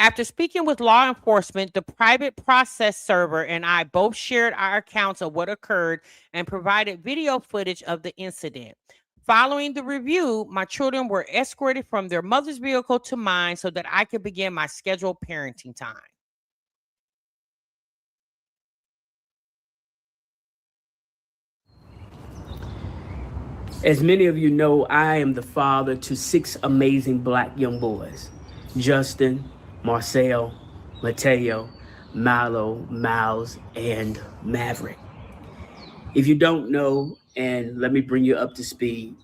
After speaking with law enforcement, the private process server and I both shared our accounts of what occurred and provided video footage of the incident. Following the review, my children were escorted from their mother's vehicle to mine so that I could begin my scheduled parenting time. As many of you know, I am the father to 6 amazing black young boys: Justin, Marcel, Mateo, Milo, Miles, and Maverick. If you don't know, and let me bring you up to speed,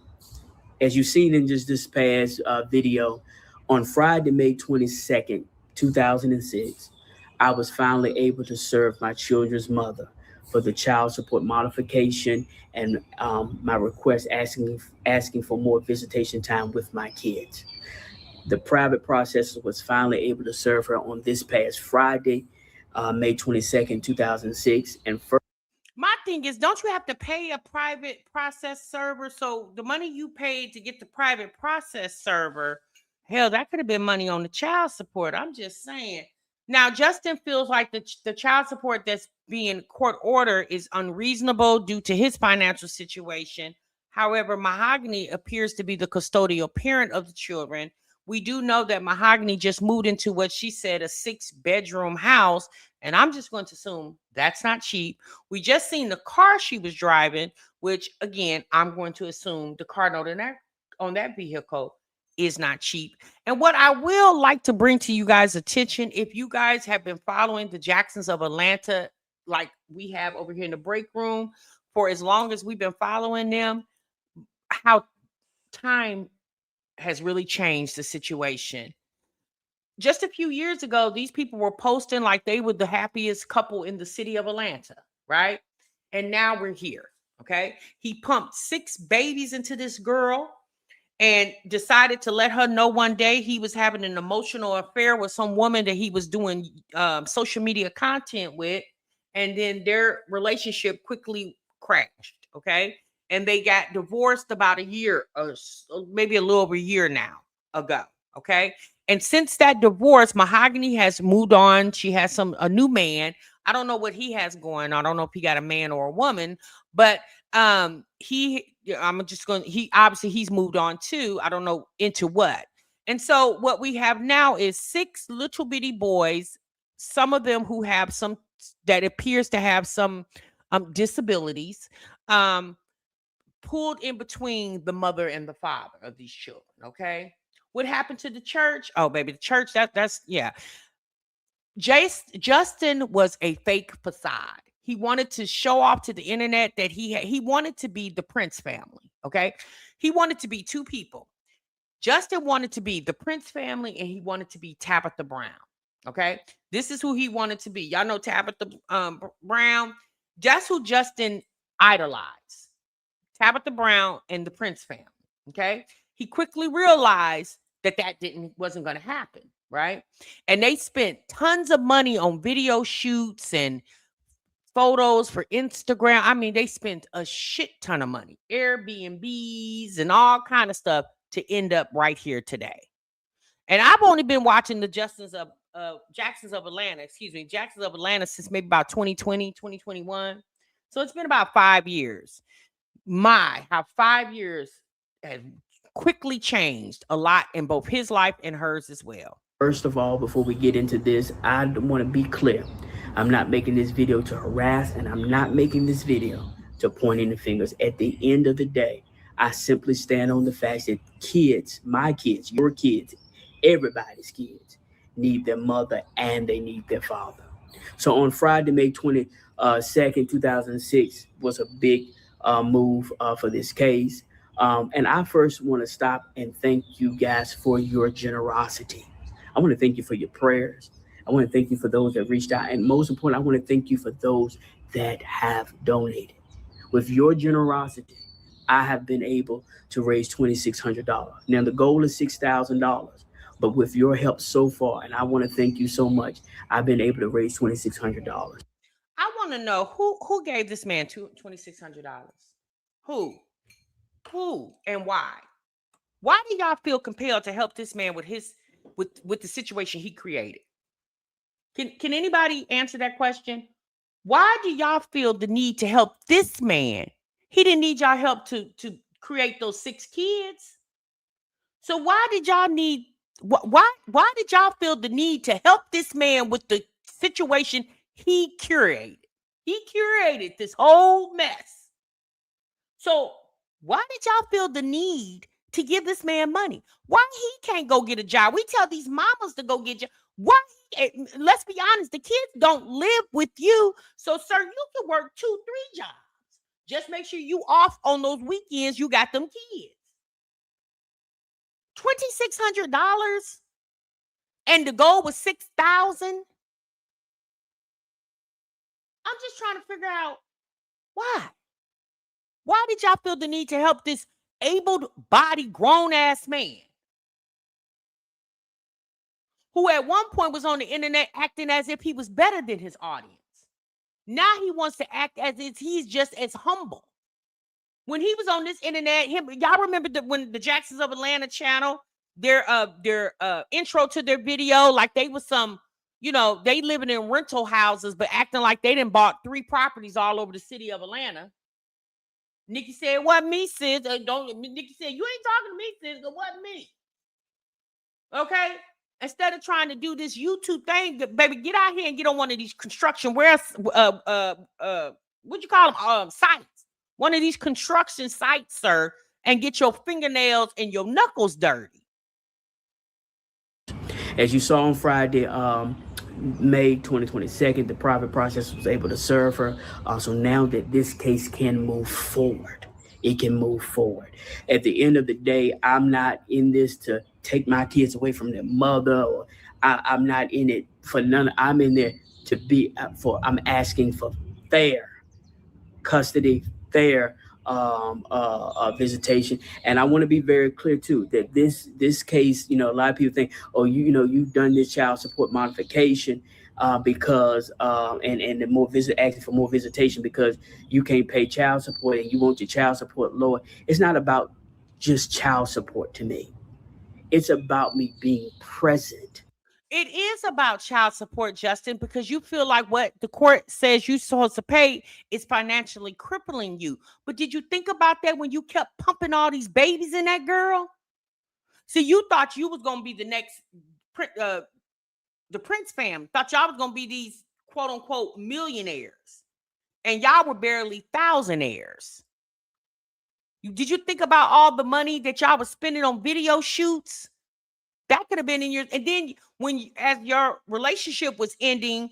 as you've seen in just this past video, on Friday, May 22nd, 2006, I was finally able to serve my children's mother for the child support modification and my request asking for more visitation time with my kids. The private processor was finally able to serve her on this past Friday, May 22nd, 2006. And first, my thing is, don't you have to pay a private process server? So the money you paid to get the private process server, hell, that could have been money on the child support. I'm just saying. Now, Justin feels like the child support that's being court ordered is unreasonable due to his financial situation. However, Mahogany appears to be the custodial parent of the children. We do know that Mahogany just moved into what she said, a 6-bedroom house. And I'm just going to assume that's not cheap. We just seen the car she was driving, which again, I'm going to assume the car note on that vehicle is not cheap. And what I will like to bring to you guys' attention, if you guys have been following the Jacksons of Atlanta, like we have over here in the break room for as long as we've been following them, how time has really changed the situation. Just a few years ago, these people were posting like they were the happiest couple in the city of Atlanta, right? And now we're here, okay? He pumped 6 babies into this girl and decided to let her know one day he was having an emotional affair with some woman that he was doing social media content with. And then their relationship quickly crashed, okay? And they got divorced about a year, or maybe a little over a year now ago, okay? And since that divorce, Mahogany has moved on. She has a new man. I don't know what he has going on. I don't know if he got a man or a woman, but he's moved on too. I don't know into what. And so what we have now is 6 little bitty boys, some of them who have some that appears to have some disabilities, pulled in between the mother and the father of these children. Okay. What happened to the church? Oh, baby, the church, that's yeah. Justin was a fake facade. He wanted to show off to the internet that he wanted to be the Prince family. Okay. He wanted to be 2 people. Justin wanted to be the Prince family and he wanted to be Tabitha Brown. Okay. This is who he wanted to be. Y'all know Tabitha Brown. That's who Justin idolized. Tabitha Brown and the Prince family. Okay. He quickly realized that wasn't going to happen. Right. And they spent tons of money on video shoots and photos for Instagram. I mean, they spent a shit ton of money, Airbnbs and all kind of stuff to end up right here today. And I've only been watching the Jacksons of Atlanta, since maybe about 2020, 2021. So it's been about 5 years. How 5 years has quickly changed a lot in both his life and hers as well. First of all, before we get into this, I want to be clear. I'm not making this video to harass, and I'm not making this video to pointing the fingers. At the end of the day, I simply stand on the fact that kids, my kids, your kids, everybody's kids need their mother and they need their father. So on Friday, May 22nd, 2006 was a big move for this case. And I first want to stop and thank you guys for your generosity. I want to thank you for your prayers. I want to thank you for those that reached out. And most important, I want to thank you for those that have donated. With your generosity, I have been able to raise $2,600. Now, the goal is $6,000. But with your help so far, and I want to thank you so much, I've been able to raise $2,600. I want to know who gave this man $2,600? Who and why? Why do y'all feel compelled to help this man with the situation he created? Can anybody answer that question? Why do y'all feel the need to help this man? He didn't need y'all help to create those 6 kids. So why did y'all need why did y'all feel the need to help this man with the situation he curated? He curated this whole mess. So why did y'all feel the need to give this man money? Why he can't go get a job? We tell these mamas to go get jobs. Why? Let's be honest, the kids don't live with you. So, sir, you can work 2, 3 jobs. Just make sure you off on those weekends. You got them kids. $2,600, and the goal was $6,000. I'm just trying to figure out why. Why did y'all feel the need to help this able-bodied, grown-ass man who at one point was on the internet acting as if he was better than his audience? Now he wants to act as if he's just as humble. When he was on this internet, y'all remember when the Jacksons of Atlanta channel, their intro to their video, like they was some, they living in rental houses, but acting like they done bought 3 properties all over the city of Atlanta. Nikki said, "It wasn't me, sis." Nikki said, "You ain't talking to me, sis. It wasn't me." Okay? Instead of trying to do this YouTube thing, baby, get out here and get on one of these construction what you call them? Sites. One of these construction sites, sir, and get your fingernails and your knuckles dirty. As you saw on Friday, May 2022, the private process was able to serve her. So now that this case can move forward, it can move forward. At the end of the day, I'm not in this to take my kids away from their mother, or I'm not in it for none. I'm in there to be I'm asking for fair custody, fair visitation. And I want to be very clear too, that this case, a lot of people think, oh, you've done this child support modification because and the more asking for more visitation because you can't pay child support and you want your child support lower. It's not about just child support to me. It's about me being present. It is about child support, Justin, because you feel like what the court says you're supposed to pay is financially crippling you. But did you think about that when you kept pumping all these babies in that girl? See, you thought you was going to be the next, the Prince family. Thought y'all was going to be these quote unquote millionaires. And y'all were barely thousandaires. Did you think about all the money that y'all was spending on video shoots? That could have been in your, and then as your relationship was ending,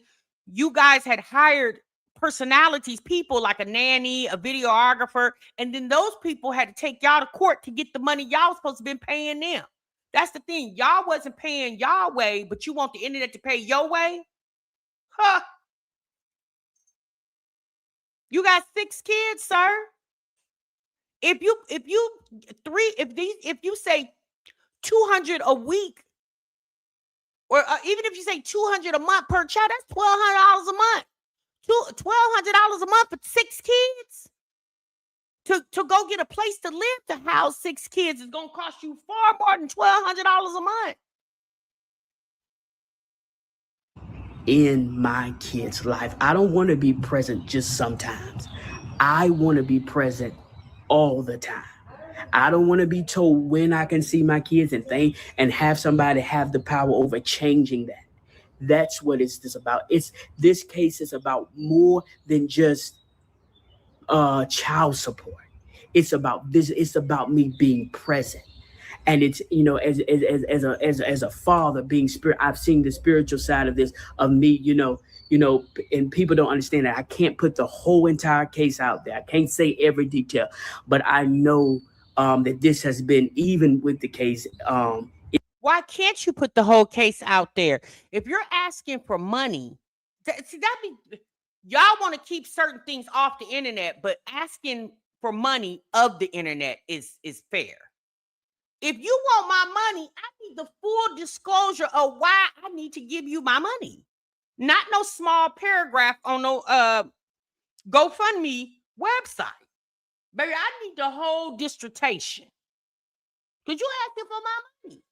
you guys had hired personalities, people like a nanny, a videographer, and then those people had to take y'all to court to get the money y'all was supposed to been paying them. That's the thing. Y'all wasn't paying y'all way, but you want the internet to pay your way? Huh? You got 6 kids, sir. If you say 200 a week, or even if you say 200 a month per child, that's $1,200 a month. $1,200 a month for 6 kids. To go get a place to live to house 6 kids is going to cost you far more than $1,200 a month. In my kid's life, I don't want to be present just sometimes. I want to be present all the time. I don't want to be told when I can see my kids and have somebody have the power over changing that. That's what it's about. This case is about more than just child support. It's about this. It's about me being present. And it's, as a father being spirit, I've seen the spiritual side of this, of me, and people don't understand that I can't put the whole entire case out there. I can't say every detail, but I know that this has been, even with the case. Why can't you put the whole case out there? If you're asking for money, y'all want to keep certain things off the internet, but asking for money of the internet is fair. If you want my money, I need the full disclosure of why I need to give you my money. Not no small paragraph on no GoFundMe website. Baby, I need the whole dissertation. Because you asking for my money.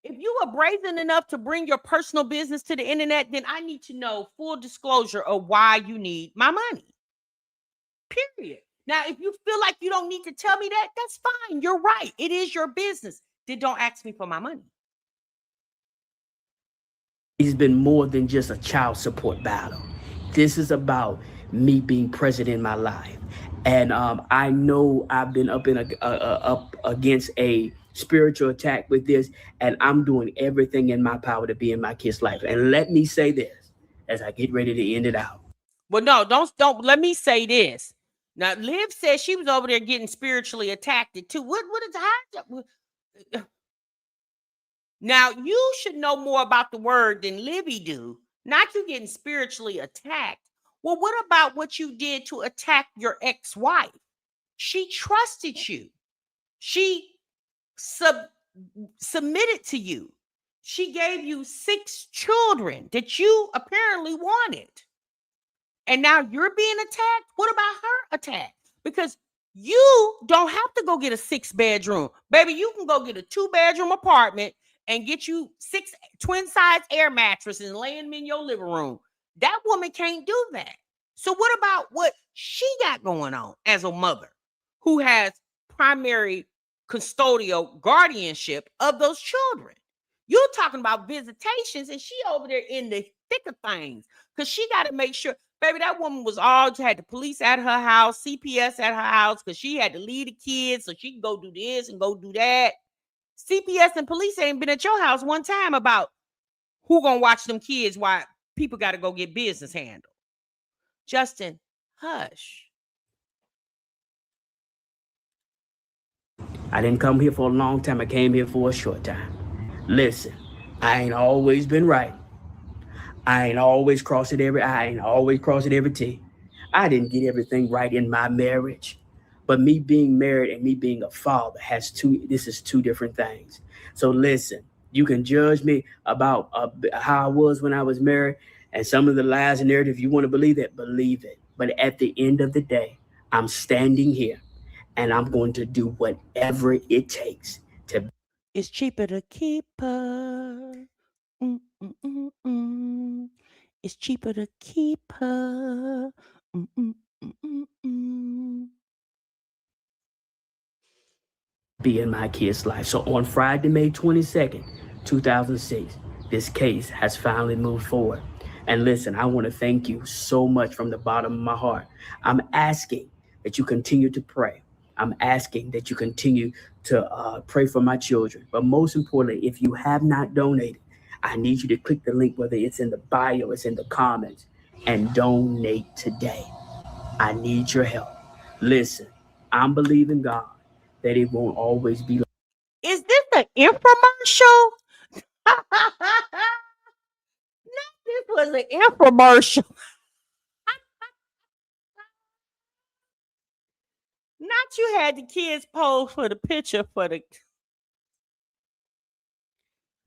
If you are brazen enough to bring your personal business to the internet, then I need to know full disclosure of why you need my money. Period. Now, if you feel like you don't need to tell me that, that's fine. You're right. It is your business. Then don't ask me for my money. It's been more than just a child support battle. This is about me being present in my life. And I know I've been up against a spiritual attack with this, and I'm doing everything in my power to be in my kid's life. And let me say this as I get ready to end it out. Well, no, don't let me say this. Now, Liv said she was over there getting spiritually attacked too. What is that? Now, you should know more about the word than Livy do. Not you getting spiritually attacked. Well, what about what you did to attack your ex-wife? She trusted you. She submitted to you. She gave you 6 children that you apparently wanted. And now you're being attacked? What about her attack? Because you don't have to go get a 6-bedroom. Baby, you can go get a 2-bedroom apartment and get you 6 twin-size air mattresses and lay them in your living room. That woman can't do that. So what about what she got going on as a mother who has primary custodial guardianship of those children? You're talking about visitations, and she over there in the thick of things because she got to make sure. Baby, that woman had the police at her house, CPS at her house, because she had to leave the kids so she can go do this and go do that. CPS and police ain't been at your house one time about who gonna watch them kids while people got to go get business handled. Justin, hush. I didn't come here for a long time. I came here for a short time. Listen, I ain't always been right. I ain't always crossing every I. Ain't always crossing every T. I didn't get everything right in my marriage. But me being married and me being a father this is 2 different things. So listen, you can judge me about how I was when I was married and some of the lies and narrative. If you want to believe that, believe it. But at the end of the day, I'm standing here and I'm going to do whatever it takes to. It's cheaper to keep her. It's cheaper to keep her. Be in my kid's life. So on Friday, May 22nd, 2006, this case has finally moved forward. And listen, I want to thank you so much from the bottom of my heart. I'm asking that you continue to pray. I'm asking that you continue to pray for my children. But most importantly, if you have not donated, I need you to click the link, whether it's in the bio, it's in the comments, and donate today. I need your help. Listen, I'm believing God that it won't always be like. Is this an infomercial? No, this was an infomercial. Not you had the kids pose for the picture for the.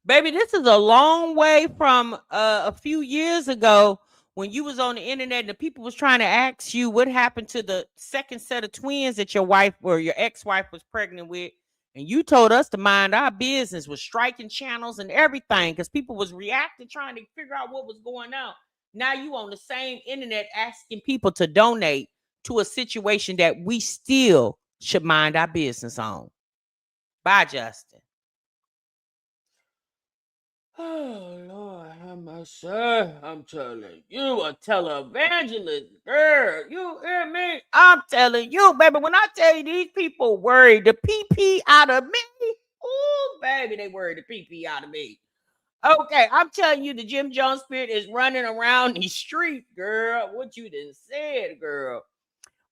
Baby, this is a long way from a few years ago when you was on the internet and the people was trying to ask you what happened to the second set of twins that your wife or your ex-wife was pregnant with. And you told us to mind our business, was striking channels and everything because people was reacting, trying to figure out what was going on. Now you on the same internet asking people to donate to a situation that we still should mind our business on. Bye, Justin. Oh, Lord, have mercy. I'm telling you, a televangelist, girl. You hear me? I'm telling you, baby, when I tell you these people worried the pee out of me, ooh, baby, they worried the pee out of me. Okay, I'm telling you, the Jim Jones spirit is running around the street, girl. What you done said, girl.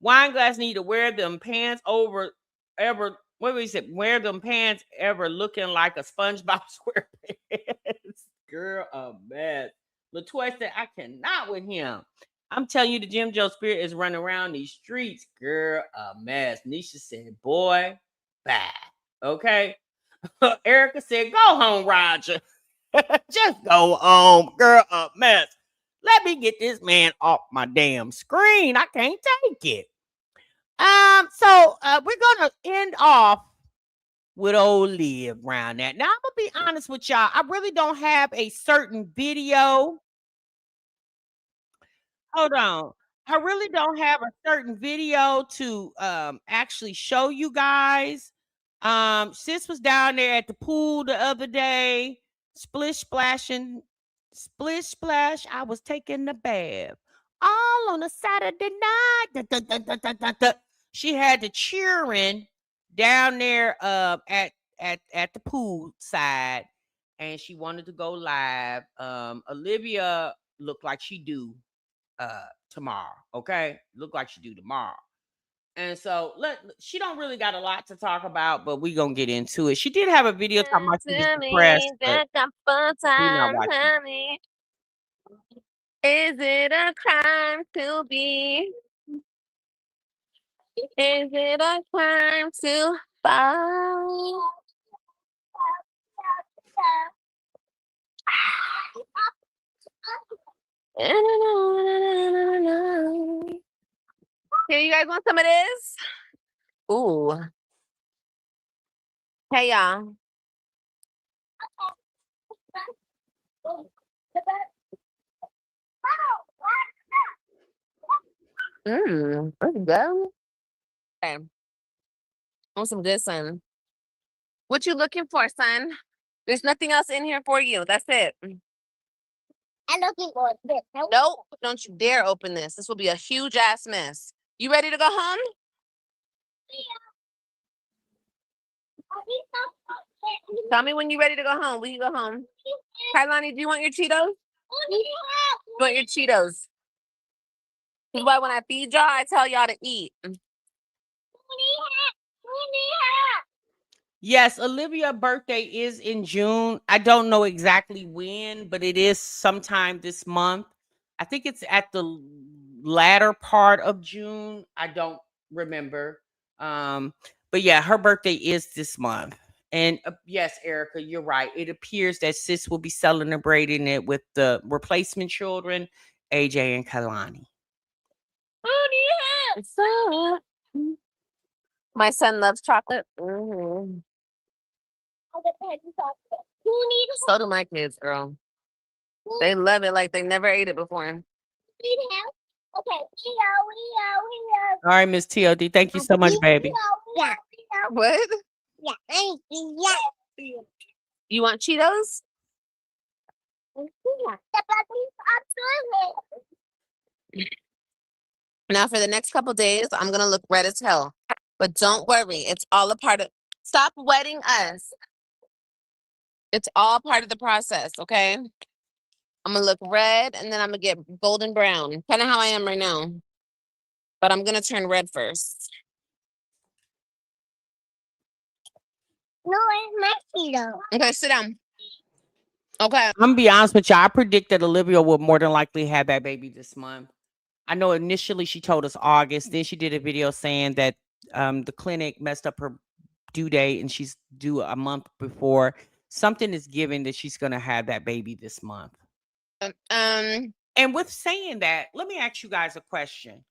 Wineglass need to wear them pants over ever. What we said? Wear them pants ever looking like a SpongeBob SquarePants. Girl, a mess. LaToya said, I cannot with him. I'm telling you, the Jim Joe spirit is running around these streets. Girl, a mess. Nisha said, boy, bye. Okay. Erica said, go home, Roger. Just go home. Girl, a mess. Let me get this man off my damn screen. I can't take it. So we're gonna end off with old Liv around that. Now, I'm going to be honest with y'all. I really don't have a certain video. Hold on. I really don't have a certain video to actually show you guys. Sis was down there at the pool the other day, splish splashing, splish splash. I was taking a bath all on a Saturday night. Da, da, da, da, da, da, da. She had the cheering down there at the pool side, and she wanted to go live. Olivia looked like she do tomorrow. Okay, look like she do tomorrow. And so she don't really got a lot to talk about, but we gonna get into it. She did have a video talking about she was depressed, but we're not watching. Is it a crime to be? Is it a crime to fall? Here, you guys want some of this? Ooh. Hey, y'all. Let's go. Okay. Want some good, son. What you looking for, son? There's nothing else in here for you. That's it. I'm looking for this. Nope. Don't you dare open this. This will be a huge ass mess. You ready to go home? Tell me when you're ready to go home. Will you go home? Kailani, do you want your Cheetos? You want your Cheetos? This is why when I feed y'all, I tell y'all to eat. Yes, Olivia's birthday is in June. I don't know exactly when, but it is sometime this month. I think it's at the latter part of June. I don't remember. But yeah, her birthday is this month. And yes, Erica, you're right. It appears that sis will be celebrating it with the replacement children, AJ and Kailani. So, my son loves chocolate. Mm-hmm. So do my kids, girl. They love it like they never ate it before. All right, Miss TOD. Thank you so much, baby. What? You want Cheetos? Now, for the next couple days, I'm going to look red as hell. But don't worry. It's all a part of... Stop wetting us. It's all part of the process, okay? I'm going to look red, and then I'm going to get golden brown. Kind of how I am right now. But I'm going to turn red first. No, it's my Cheeto. Okay, sit down. Okay. I'm going to be honest with you. I predict that Olivia will more than likely have that baby this month. I know initially she told us August. Then she did a video saying that the clinic messed up her due date and she's due a month before. Something is given that she's going to have that baby this month. And with saying that, let me ask you guys a question.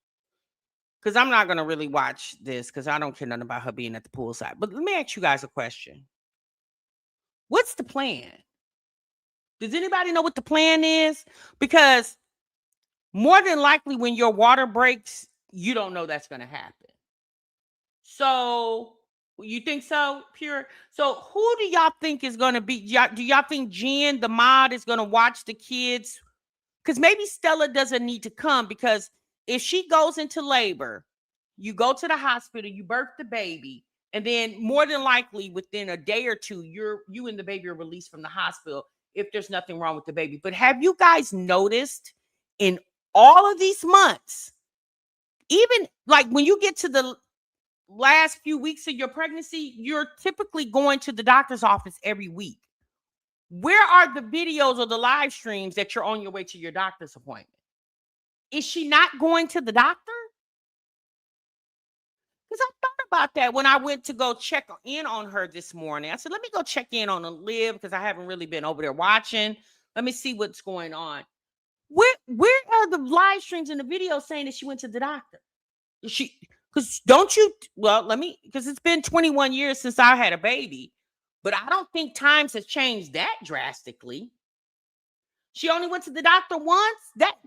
Because I'm not going to really watch this because I don't care nothing about her being at the poolside. But let me ask you guys a question. What's the plan? Does anybody know what the plan is? Because more than likely when your water breaks, you don't know that's going to happen. So you think so, Pure? So who do y'all think is going to be? Do y'all think Jen, the mod, is going to watch the kids? Because maybe Stella doesn't need to come because if she goes into labor, you go to the hospital, you birth the baby, and then more than likely within a day or two, you and the baby are released from the hospital if there's nothing wrong with the baby. But have you guys noticed in all of these months, even like when you get to the last few weeks of your pregnancy, you're typically going to the doctor's office every week. Where are the videos or the live streams that you're on your way to your doctor's appointment? Is she not going to the doctor? Because I thought about that when I went to go check in on her this morning. I said, let me go check in on Liv because I haven't really been over there watching. Let me see what's going on. Where are the live streams and the videos saying that she went to the doctor? Because don't you, well, because it's been 21 years since I had a baby, but I don't think times have changed that drastically. She only went to the doctor once.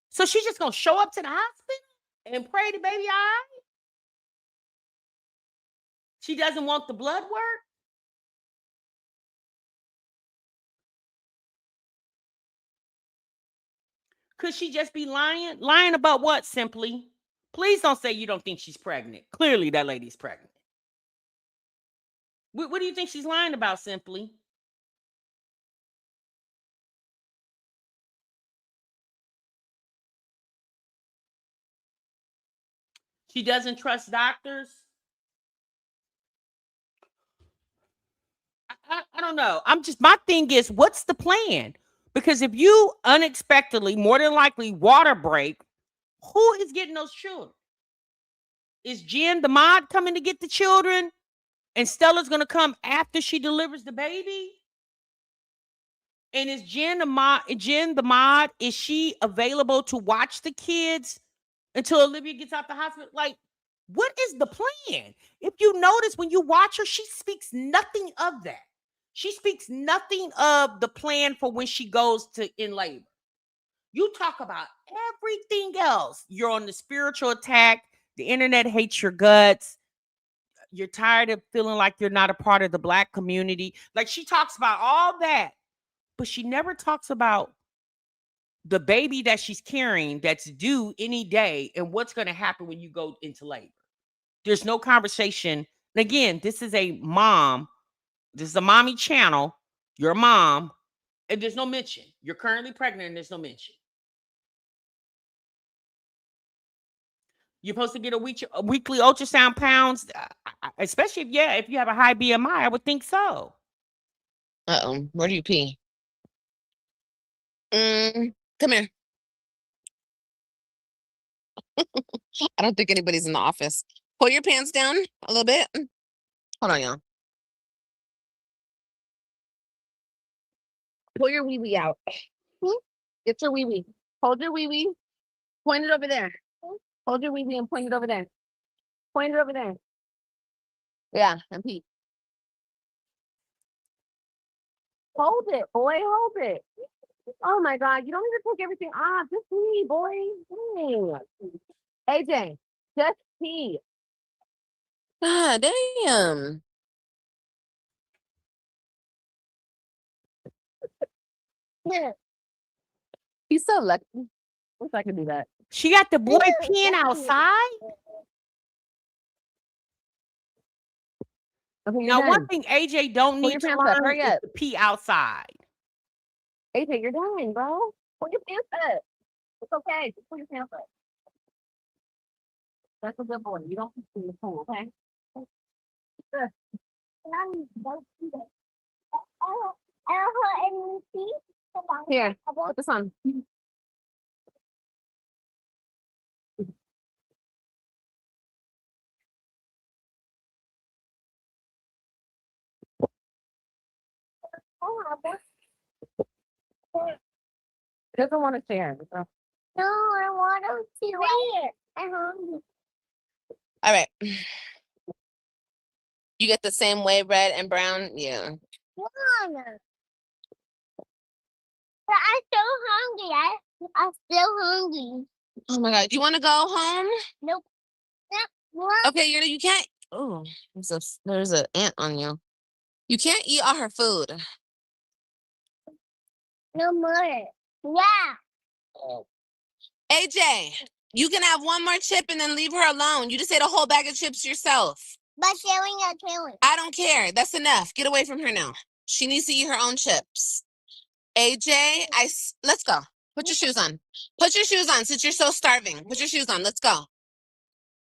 So she's just gonna show up to the hospital and pray the baby all right? She doesn't want the blood work? Could she just be lying? Lying about what, Simply? Please don't say you don't think she's pregnant. Clearly, that lady's pregnant. What do you think she's lying about, Simply? She doesn't trust doctors? I don't know. My thing is, what's the plan? Because if you unexpectedly, more than likely, water break, who is getting those children? Is Jen the mod coming to get the children? And Stella's going to come after she delivers the baby? And is Jen the mod, is she available to watch the kids until Olivia gets out the hospital? Like, what is the plan? If you notice, when you watch her, she speaks nothing of that. She speaks nothing of the plan for when she goes in labor. You talk about everything else. You're on the spiritual attack. The internet hates your guts. You're tired of feeling like you're not a part of the Black community. Like, she talks about all that, but she never talks about the baby that she's carrying that's due any day and what's going to happen when you go into labor. There's no conversation. And again, this is a mom. This is a mommy channel. You're a mom. And there's no mention. You're currently pregnant and there's no mention. You're supposed to get a weekly ultrasound pounds, especially if you have a high BMI. I would think so. Uh-oh. Where do you pee? Come here. I don't think anybody's in the office. Pull your pants down a little bit. Hold on, y'all. Pull your wee-wee out. Get your wee-wee. Hold your wee-wee. Point it over there. Hold your wee-wee and point it over there. Point it over there. Yeah, and pee. Hold it, boy. Hold it. Oh, my God. You don't need to take everything off. Just pee, boy. Dang. AJ, just pee. God damn. He's so lucky. Wish I could do that. She got the boy peeing outside? Okay, Now, done. one thing AJ don't Pull need your to pants up. learn Hurry is up. to pee outside. AJ, you're done, bro. Pull your pants up. It's okay. Just pull your pants up. That's a good boy. You don't pee in the pool, okay? Good. Here, put this on. He doesn't want to share. So. No, I want to share. I'm hungry. All right. You get the same way, red and brown? Yeah. Wanna. But I'm so hungry. I'm still hungry. Oh my God. Do you want to go home? Nope. What? Okay, you can't. Oh, there's an ant on you. You can't eat all her food. No more. Yeah. AJ, you can have one more chip and then leave her alone. You just ate a whole bag of chips yourself. But sharing a challenge. I don't care. That's enough. Get away from her now. She needs to eat her own chips. AJ, let's go. Put your shoes on. Put your shoes on since you're so starving. Put your shoes on. Let's go.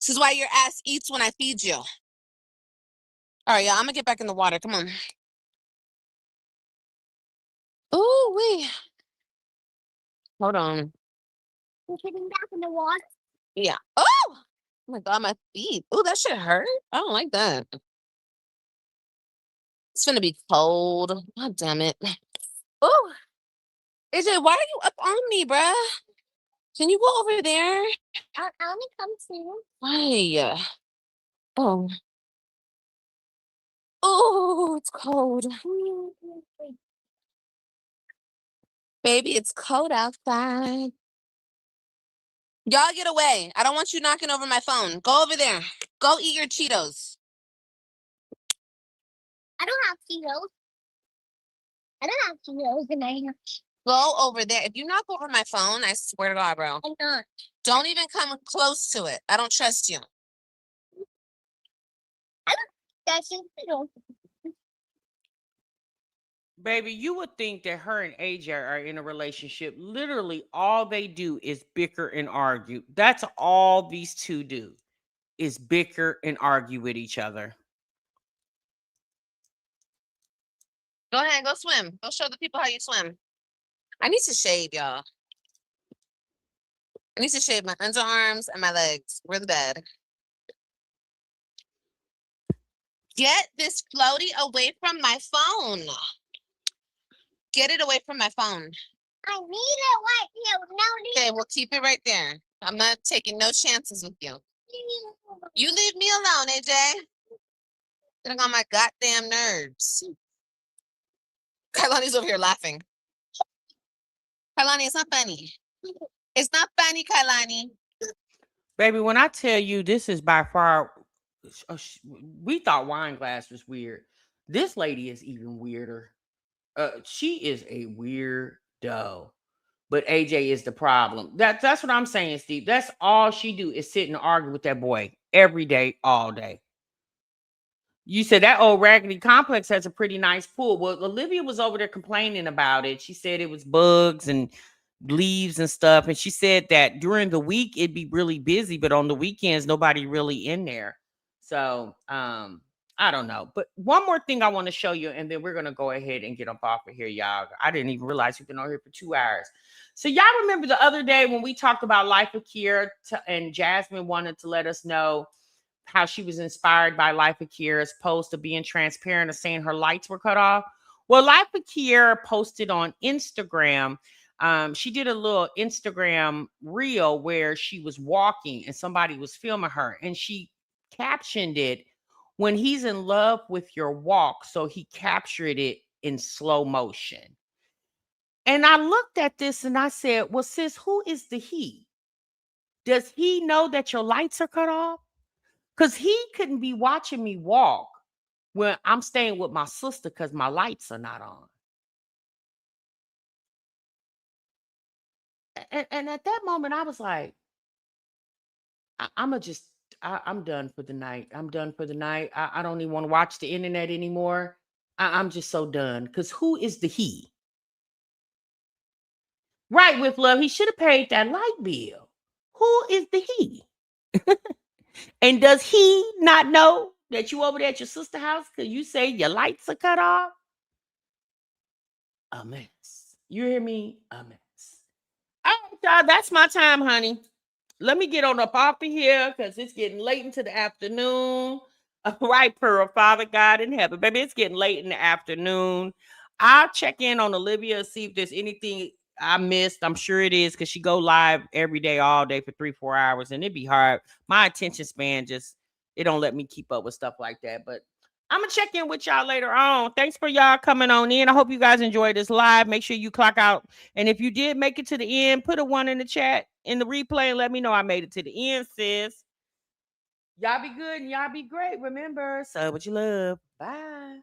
This is why your ass eats when I feed you. All right, y'all. I'm going to get back in the water. Come on. Ooh, wee. Hold on. You're getting back in the water? Yeah. Oh my God, my feet. Oh, that shit hurt. I don't like that. It's gonna be cold. God damn it. Oh, AJ, why are you up on me, bruh? Can you go over there? I only come to. Why? Oh. Oh, it's cold. Baby, it's cold outside. Y'all get away. I don't want you knocking over my phone. Go over there. Go eat your Cheetos. I don't have Cheetos. I don't have Cheetos in my house. Go over there. If you knock over my phone, I swear to God, bro. I'm not. Don't even come close to it. I don't trust you. That's Cheetos. Baby, you would think that her and AJ are in a relationship. Literally, all they do is bicker and argue. That's all these two do, is bicker and argue with each other. Go ahead, go swim. Go show the people how you swim. I need to shave, y'all. I need to shave my underarms and my legs. We're the bed. Get this floaty away from my phone. Get it away from my phone. I need it right here. No, Okay, we'll keep it right there. I'm not taking no chances with you. You leave me alone, AJ. Getting on my goddamn nerves. Kailani's over here laughing. Kailani, it's not funny. It's not funny, Kailani. Baby, when I tell you this is by far, we thought Wineglass was weird. This lady is even weirder. She is a weirdo. But AJ is the problem. That's what I'm saying, Steve. That's all she do is sit and argue with that boy every day, all day. You said that old raggedy complex has a pretty nice pool. Well, Olivia was over there complaining about it. She said it was bugs and leaves and stuff. And she said that during the week it'd be really busy, but on the weekends nobody really in there. So I don't know. But one more thing I want to show you, and then we're gonna go ahead and get up off of here, y'all. I didn't even realize we've been on here for 2 hours. So y'all remember the other day when we talked about Life of Kiera and Jasmine wanted to let us know how she was inspired by Life of Kiera's post of being transparent and saying her lights were cut off. Well, Life of Kiera posted on Instagram. She did a little Instagram reel where she was walking and somebody was filming her, and she captioned it, "When he's in love with your walk." So he captured it in slow motion. And I looked at this and I said, well, sis, who is the he? Does he know that your lights are cut off? Because he couldn't be watching me walk when I'm staying with my sister because my lights are not on. And at that moment, I was like, I'm done for the night. I'm done for the night. I don't even want to watch the internet anymore. I'm just so done. Because who is the he? Right, with love, he should have paid that light bill. Who is the he? And does he not know that you over there at your sister's house because you say your lights are cut off? A mess. You hear me? A mess. All right, y'all, that's my time, honey. Let me get on up off of here because it's getting late into the afternoon. All right, Pearl, Father God in heaven. Baby, it's getting late in the afternoon. I'll check in on Olivia, see if there's anything I missed. I'm sure it is because she go live every day, all day for 3-4 hours, and it'd be hard. My attention span it don't let me keep up with stuff like that. But I'm gonna check in with y'all later on. Thanks for y'all coming on in. I hope you guys enjoyed this live. Make sure you clock out. And if you did make it to the end, put a 1 in the chat in the replay and let me know I made it to the end, sis. Y'all be good and y'all be great. Remember, so what you love. Bye.